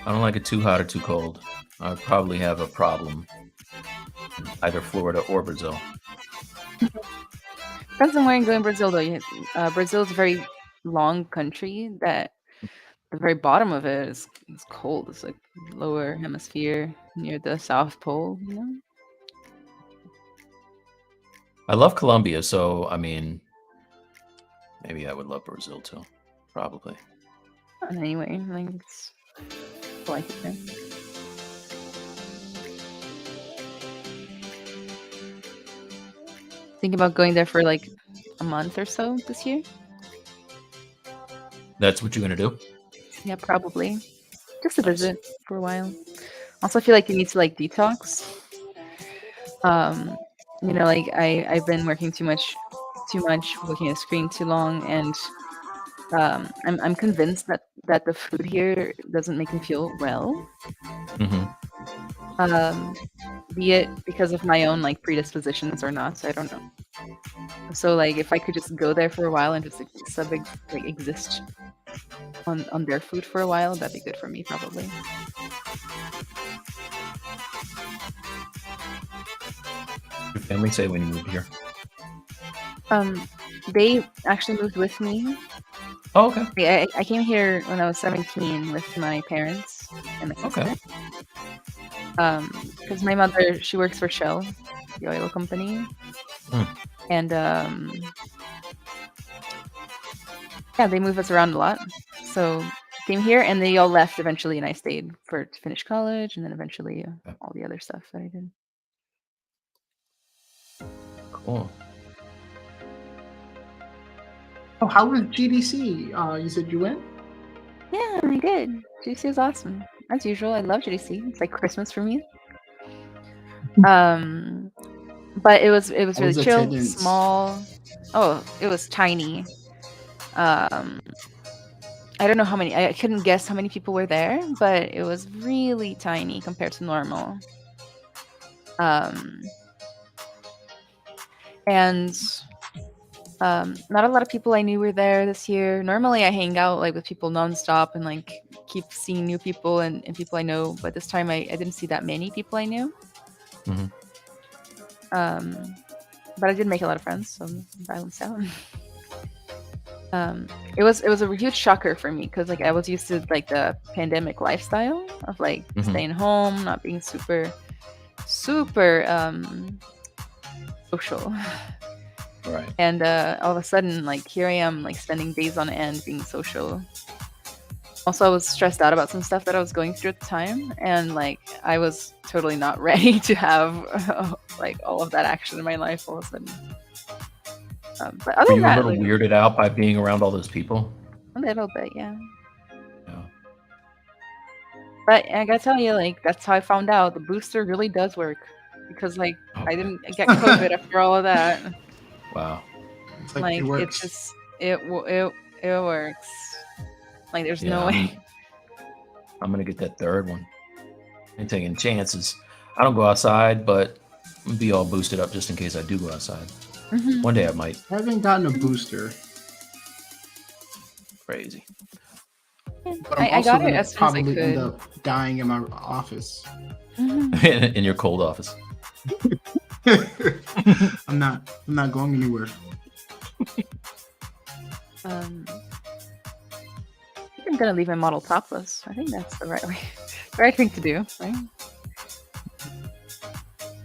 I don't like it too hot or too cold. I would probably have a problem in either Florida or Brazil. Depends on where you go in Brazil, though. Brazil is a very long country that the very bottom of it is cold. It's like lower hemisphere near the South Pole, you know? I love Colombia, so I mean, maybe I would love Brazil too. Probably. Anyway, like it's like it there. Think about going there for like a month or so this year. That's what you're gonna do? Yeah, probably. Just to visit for a while. Also, I feel like you need to like detox. You know, like I've been working too much, looking at a screen too long, and I'm convinced that the food here doesn't make me feel well. Be it because of my own like predispositions or not, so I don't know. So like if I could just go there for a while and just exist on their food for a while, that'd be good for me probably. Your family say when you moved here? They actually moved with me. Oh, okay. I came here when I was 17 with my parents and my sister. Okay. Because my mother, she works for Shell, the oil company, and yeah, they move us around a lot. So came here, and they all left eventually, and I stayed to finish college, and then eventually all the other stuff that I did. Cool. Oh, how was GDC? You said you went? Yeah, I did. GDC was awesome. As usual, I love GDC. It's like Christmas for me. But it was really chill, small. Oh, it was tiny. I don't know how many. I couldn't guess how many people were there, but it was really tiny compared to normal. And not a lot of people I knew were there this year. Normally I hang out like with people nonstop and like keep seeing new people and people I know, but this time I didn't see that many people I knew. But I did make a lot of friends, so balanced out. It was a huge shocker for me because like I was used to like the pandemic lifestyle of like staying home, not being super social. Right. And all of a sudden, like here I am, like spending days on end being social. Also, I was stressed out about some stuff that I was going through at the time, and like I was totally not ready to have like all of that action in my life all of a sudden. But other Were you than that, a little like, weirded out by being around all those people? a little bit, yeah. Yeah. But I gotta tell you, like that's how I found out the booster really does work, because like I didn't get COVID after all of that. Wow. It's Like it works. it's just it works. Like there's no way. I'm gonna get that third one. I'm taking chances. I don't go outside, but I'm gonna be all boosted up just in case I do go outside. One day I might. I haven't gotten a booster. Crazy. But I'm I also got it gonna as soon as I probably end could. up dying in my office. In your cold office. I'm not going anywhere. I'm gonna leave my model topless. I think that's the right way, right thing to do, right?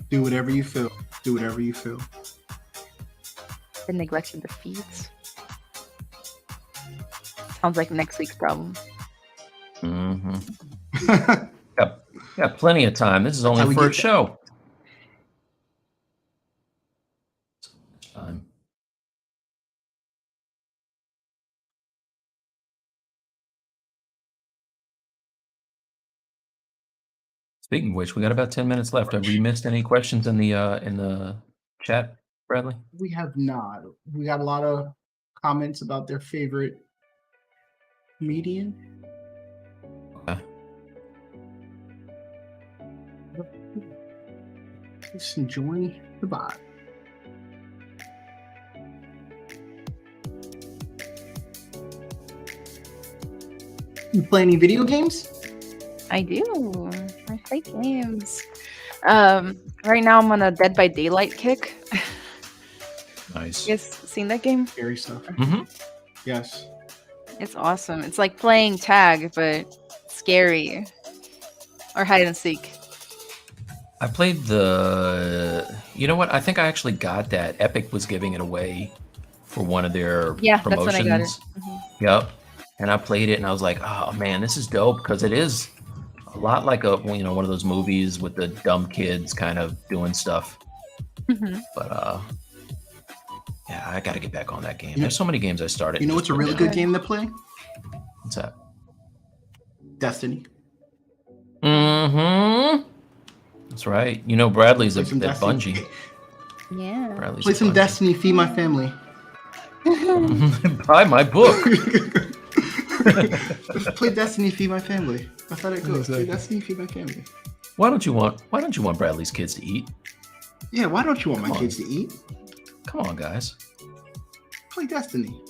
Do whatever you feel. Do whatever you feel. The neglecting the feet. Sounds like next week's problem. Got plenty of time. This is only the first show. Time. Speaking of which, we got about 10 minutes left. Have we missed any questions in the chat, Bradley? We have not. We got a lot of comments about their favorite median. Okay. Just enjoying the vibe. You play any video games? I do. I play games. Right now I'm on a Dead by Daylight kick. Nice. You guys seen that game? Scary stuff. Yes. It's awesome. It's like playing tag, but scary. Or hide and seek. I played you know what? I think I actually got that. Epic was giving it away for one of their promotions. That's when I got it. Yep. And I played it and I was like, oh man, this is dope, because it is a lot like one of those movies with the dumb kids kind of doing stuff. But yeah, I got to get back on that game. There's so many games I started. You know what's a really good game to play? What's that? Destiny. That's right. You know, Bradley's at Destiny. Bungie. Yeah. Bradley's Play at some Bungie. Destiny, feed my family. Buy my book. Play Destiny, feed my family. That's how it goes. Exactly. Play Destiny, feed my family. Why don't you want Bradley's kids to eat? Yeah, why don't you want my Come on. kids to eat? Come on, guys. Play Destiny.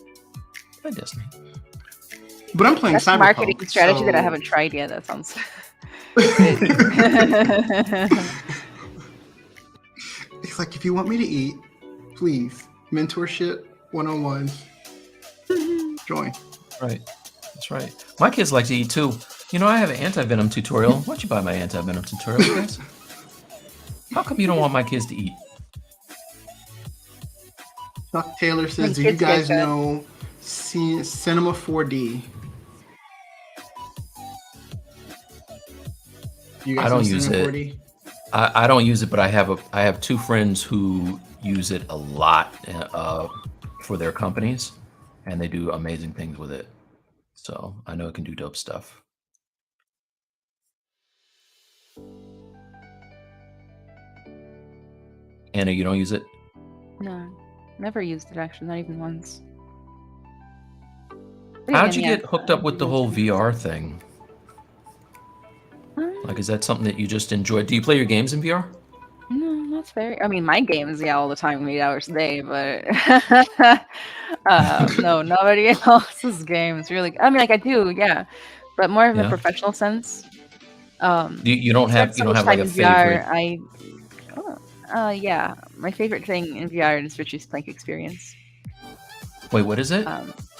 Play Destiny. But I'm playing That's a Cyberpunk. marketing strategy that I so- haven't tried yet. That sounds. It's like, if you want me to eat, please, mentorship 101s. Join. Right. That's right. My kids like to eat too. You know, I have an anti-venom tutorial. Why don't you buy my anti-venom tutorial, guys? How come you don't want my kids to eat? Chuck Taylor says, do My you kids get guys that. know Cinema 4D? You guys I don't know use Cinema it. 4D? I don't use it, but I have two friends who use it a lot for their companies, and they do amazing things with it. So I know it can do dope stuff. Anna, you don't use it? No, never used it actually, not even once. How'd you get hooked up with the whole VR thing? VR? Like, is that something that you just enjoy? Do you play your games in VR? No, that's very. I mean, my games, yeah, all the time, 8 hours a day, but no, nobody else's games really. I mean, like I do, yeah, but more of a Yeah. professional sense. You don't have spent so like much a time in VR, favorite? Yeah. My favorite thing in VR is Richie's Plank Experience. Wait, what is it?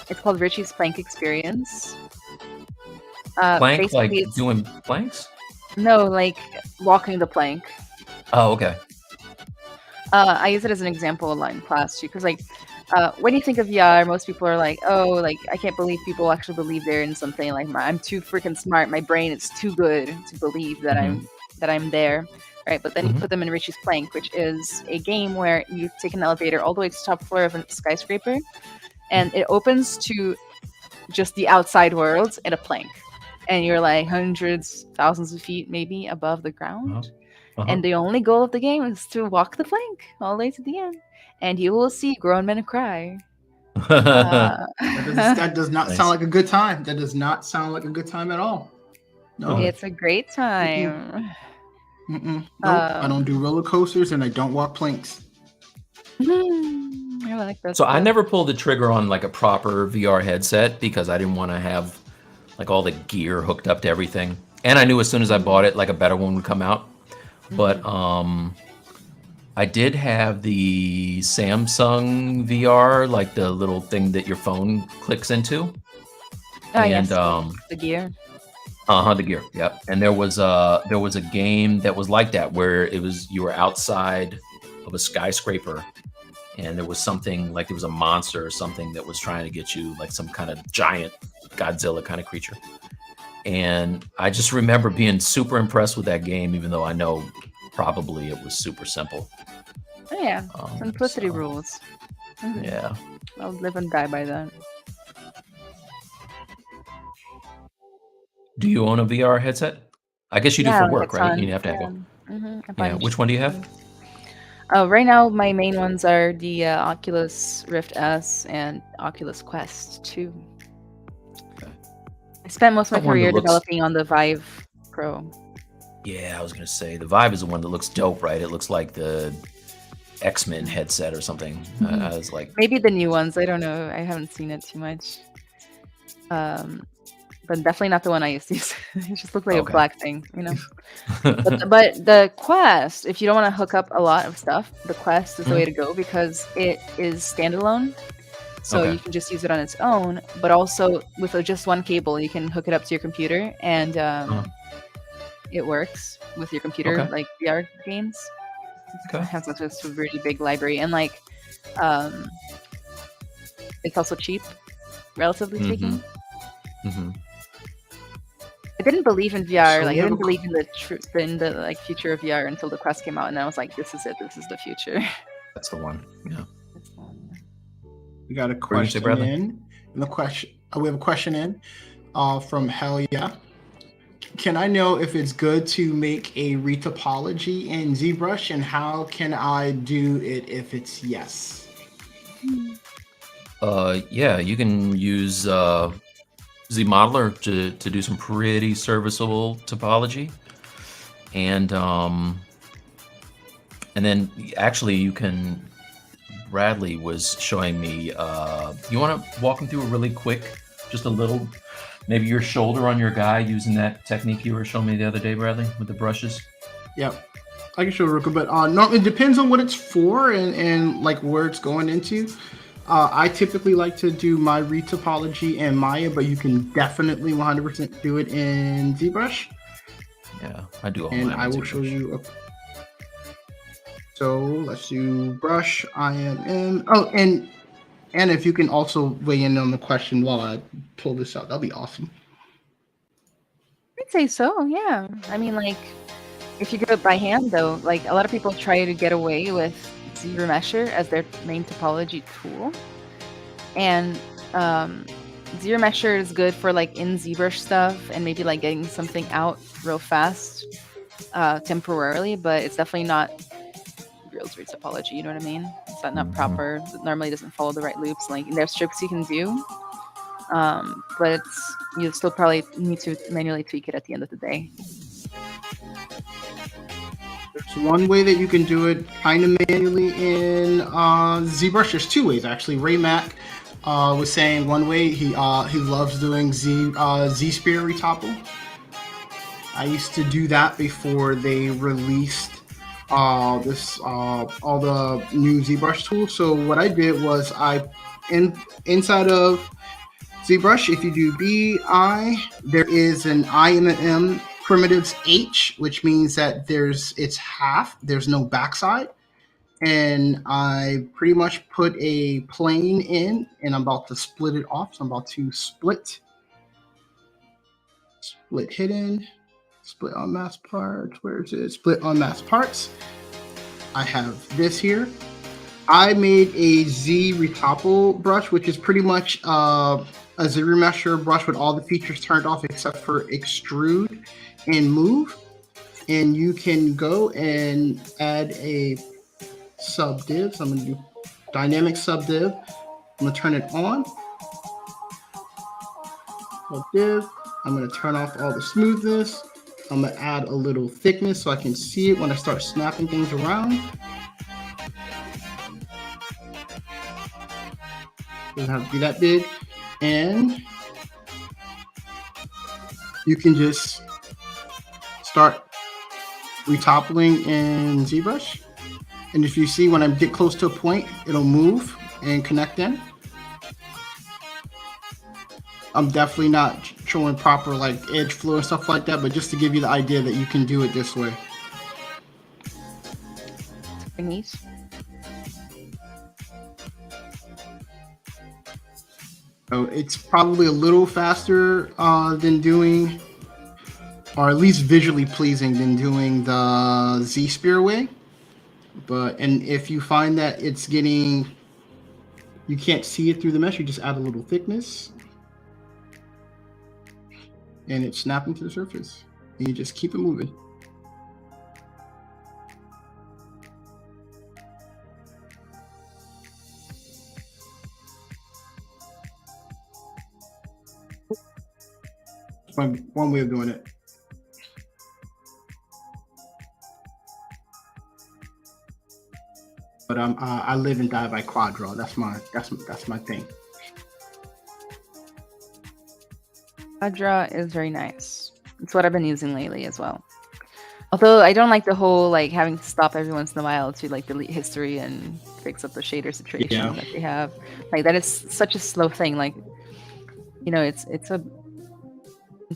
It's called Richie's Plank Experience. Plank, like basically, doing planks? No, like walking the plank. Oh, okay. I use it as an example a lot in class too, because like when you think of VR, most people are like, oh, like I can't believe people actually believe they're in something. Like I'm too freaking smart. My brain is too good to believe that I'm there, right? But then you put them in Richie's Plank, which is a game where you take an elevator all the way to the top floor of a skyscraper, and it opens to just the outside world in a plank, and you're like hundreds, thousands of feet maybe above the ground. And the only goal of the game is to walk the plank all the way to the end, and you will see grown men cry. That does not sound like a good time. That does not sound like a good time at all. No, it's a great time. Nope, I don't do roller coasters and I don't walk planks. I like that. So I never pulled the trigger on like a proper VR headset because I didn't want to have like all the gear hooked up to everything, and I knew as soon as I bought it, like a better one would come out. But I did have the Samsung VR, like the little thing that your phone clicks into. Oh, and, yes, the gear. The gear. Yep. And there was a game that was like that where you were outside of a skyscraper, and there was something like there was a monster or something that was trying to get you, like some kind of giant Godzilla kind of creature. And I just remember being super impressed with that game, even though I know probably it was super simple. Oh, yeah. Simplicity rules. Yeah. I'll live and die by that. Do you own a VR headset? I guess you do for work, right? You have to have one. Yeah. Which one do you have? Right now, my main ones are the Oculus Rift S and Oculus Quest 2. I spent most of my career developing on the Vive Pro. Yeah, I was going to say, the Vive is the one that looks dope, right? It looks like the X-Men headset or something. I was like... Maybe the new ones. I don't know. I haven't seen it too much. But definitely not the one I used to use. It just looked like a black thing, you know? but the Quest, if you don't want to hook up a lot of stuff, the Quest is the way to go because it is standalone. So you can just use it on its own, but also with just one cable, you can hook it up to your computer, and it works with your computer, like VR games. It has a really big library, and like it's also cheap, relatively speaking. I didn't believe in VR. I didn't believe in the like future of VR until the Quest came out, and I was like, "This is it. This is the future." That's the one. Yeah. We got a question in. And we have a question in from Hell Yeah. Can I know if it's good to make a retopology in ZBrush, and how can I do it if it's yes? Yeah, you can use ZModeler to do some pretty serviceable topology, and then actually you can. Bradley was showing me. You want to walk him through a really quick, just a little, maybe your shoulder on your guy using that technique you were showing me the other day, Bradley, with the brushes? Yep. I can show it real quick, but no, it depends on what it's for and like where it's going into. I typically like to do my retopology in Maya, but you can definitely 100% do it in ZBrush. Yeah, I do all and mine. I will show you. So let's do brush, IMM. Oh, and Anna, if you can also weigh in on the question while I pull this out, that'll be awesome. I'd say so, yeah. I mean, like, if you do it by hand, though, like, a lot of people try to get away with ZRemesher as their main topology tool. And ZRemesher is good for, like, in ZBrush stuff and maybe, like, getting something out real fast temporarily, but it's definitely not real topology, you know what I mean? It's not proper. It normally doesn't follow the right loops. Like, there's tricks you can do, but you still probably need to manually tweak it at the end of the day. There's one way that you can do it kind of manually in ZBrush. There's two ways, actually. Ray Mack was saying one way he loves doing Z-Sphere retopple. I used to do that before they released all the new ZBrush tools. So what I did was inside of ZBrush, if you do BI, there is an I and an M primitives H, which means that it's half. There's no backside. And I pretty much put a plane in, and I'm about to split it off. So I'm about to split hidden, split on mask parts. Where is it? Split on mask parts. I have this here. I made a Z retopple brush, which is pretty much a Z remesher brush with all the features turned off except for extrude and move. And you can go and add a sub div. So I'm going to do dynamic sub div. I'm going to turn it on. Sub div. I'm going to turn off all the smoothness. I'm going to add a little thickness so I can see it when I start snapping things around. Doesn't have to be that big. And you can just start retoppling in ZBrush. And if you see when I get close to a point, it'll move and connect in. I'm definitely not showing proper like edge flow and stuff like that, but just to give you the idea that you can do it this way. Neat. So it's probably a little faster than doing, or at least visually pleasing than doing the Z-Sphere way. And if you find that it's getting, you can't see it through the mesh, you just add a little thickness and it's snapping to the surface. And you just keep it moving. One way of doing it. But I live and die by quad draw. That's my thing. Quad draw is very nice. It's what I've been using lately as well. Although I don't like the whole like having to stop every once in a while to like delete history and fix up the shader situation that they have. Like that is such a slow thing. Like, you know, it's a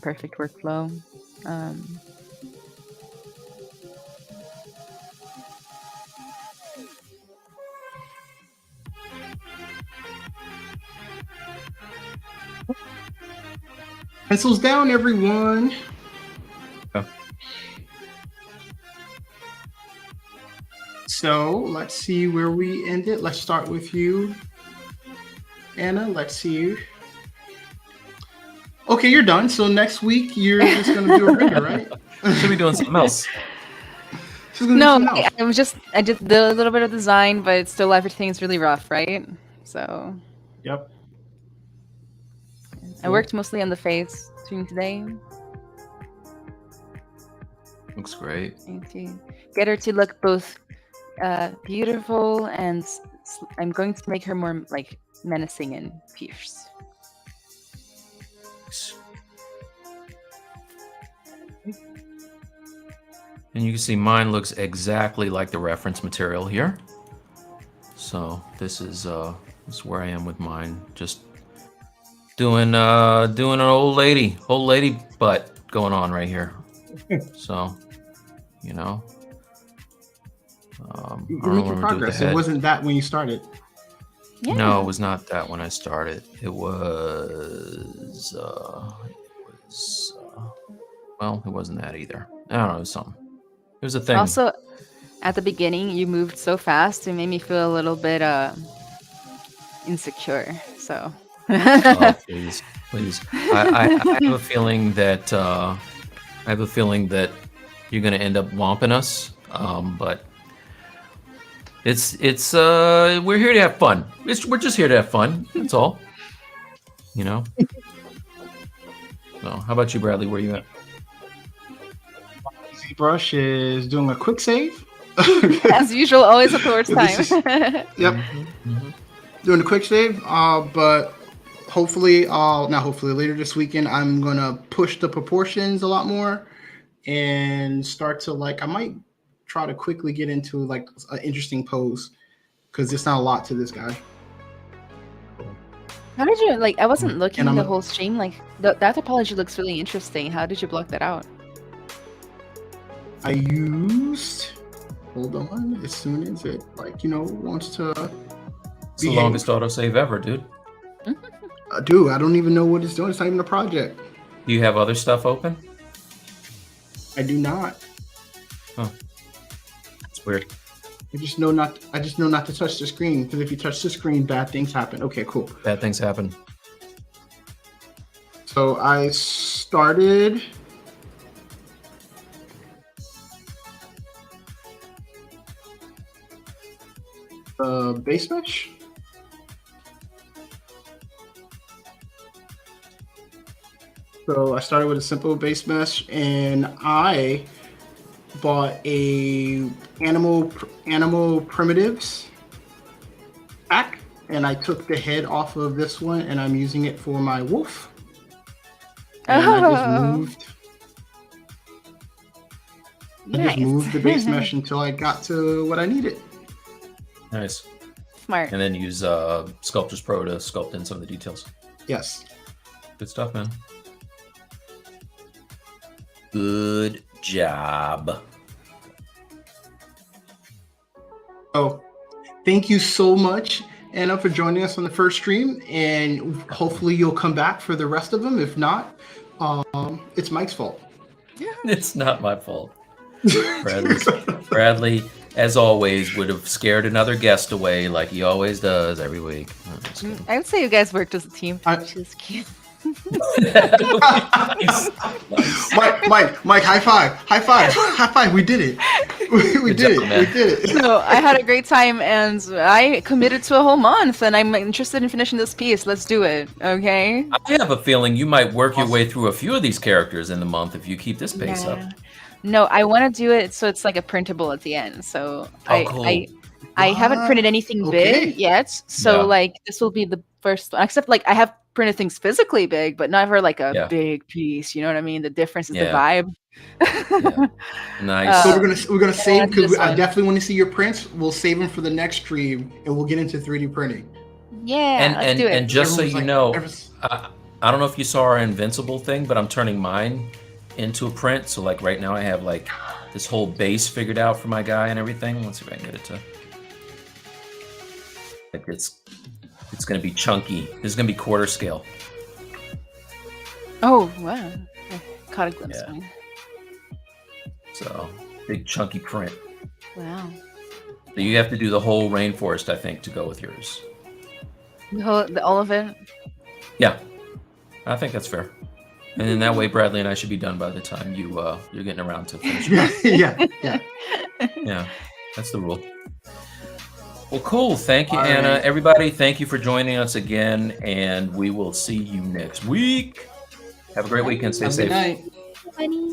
perfect workflow. Pencils down, everyone. Oh. So let's see where we ended. Let's start with you, Anna. Let's see. Okay, you're done. So next week you're just gonna do a render, right? Should be doing something else. No, I did a little bit of design, but still everything's really rough, right? So. Yep. I worked mostly on the face during today. Looks great. To get her to look both beautiful and I'm going to make her more like menacing and fierce. And you can see mine looks exactly like the reference material here. So this is where I am with mine. Just doing an old lady butt going on right here. So, you know, you're making progress. It wasn't that when you started. Yeah. No, it was not that when I started. It was well, it wasn't that either. I don't know, it was something. It was a thing. Also, at the beginning, you moved so fast, it made me feel a little bit insecure. So. Oh, please. I have a feeling that you're gonna end up womping us. But it's we're here to have fun. We're just here to have fun. That's all. You know. So, how about you, Bradley? Where you at? ZBrush is doing a quick save. As usual, always at the worst time. Yep. Mm-hmm. Doing a quick save, but hopefully, not hopefully, later this weekend, I'm gonna push the proportions a lot more and start to I might try to quickly get into like an interesting pose because there's not a lot to this guy. How did you like? I wasn't looking And the whole stream. Like that topology looks really interesting. How did you block that out? I used. Hold on. As soon as it wants to. It's the longest autosave ever, dude. Dude, I don't even know what it's doing. It's not even a project. Do you have other stuff open? I do not. Huh. It's weird. I just know not to touch the screen, because if you touch the screen, bad things happen. Okay, cool. Bad things happen. So I started base mesh. So I started with a simple base mesh, and I bought a animal primitives pack, and I took the head off of this one, and I'm using it for my wolf. And I just moved the base mesh until I got to what I needed. Nice. Smart. And then use Sculptors Pro to sculpt in some of the details. Yes. Good stuff, man. Good job. So, thank you so much, Anna, for joining us on the first stream, and hopefully you'll come back for the rest of them. If not, it's Mike's fault. It's not my fault. Bradley, as always, would have scared another guest away like he always does every week. I would say you guys worked as a team. Which is cute. Nice. Mike, high five. We did it. We did it. No, I had a great time, and I committed to a whole month, and I'm interested in finishing this piece. Let's do it, okay? I have a feeling you might work your way through a few of these characters in the month if you keep this pace up. No, I want to do it so it's like a printable at the end. So cool. I haven't printed anything big yet, so like this will be the first one. Except like I have printed things physically big, but never like a big piece. You know what I mean? The difference is the vibe. Nice. So we're gonna save, because I definitely want to see your prints. We'll save them for the next stream, and we'll get into 3D printing. Yeah, let's do it. And just so you know, I don't know if you saw our Invincible thing, but I'm turning mine into a print. So like right now I have like this whole base figured out for my guy and everything. Let's see if I can get it to like it's gonna be chunky. This is gonna be quarter scale. Oh wow. I caught a glimpse of it. So big chunky print. Wow. So you have to do the whole rainforest, I think, to go with yours. All of it? Yeah. I think that's fair. And then that way, Bradley and I should be done by the time you're getting around to finishing. Yeah. That's the rule. Well, cool. Thank you, Anna. Everybody, thank you for joining us again, and we will see you next week. Have a great weekend. Stay safe. Good night. Funny.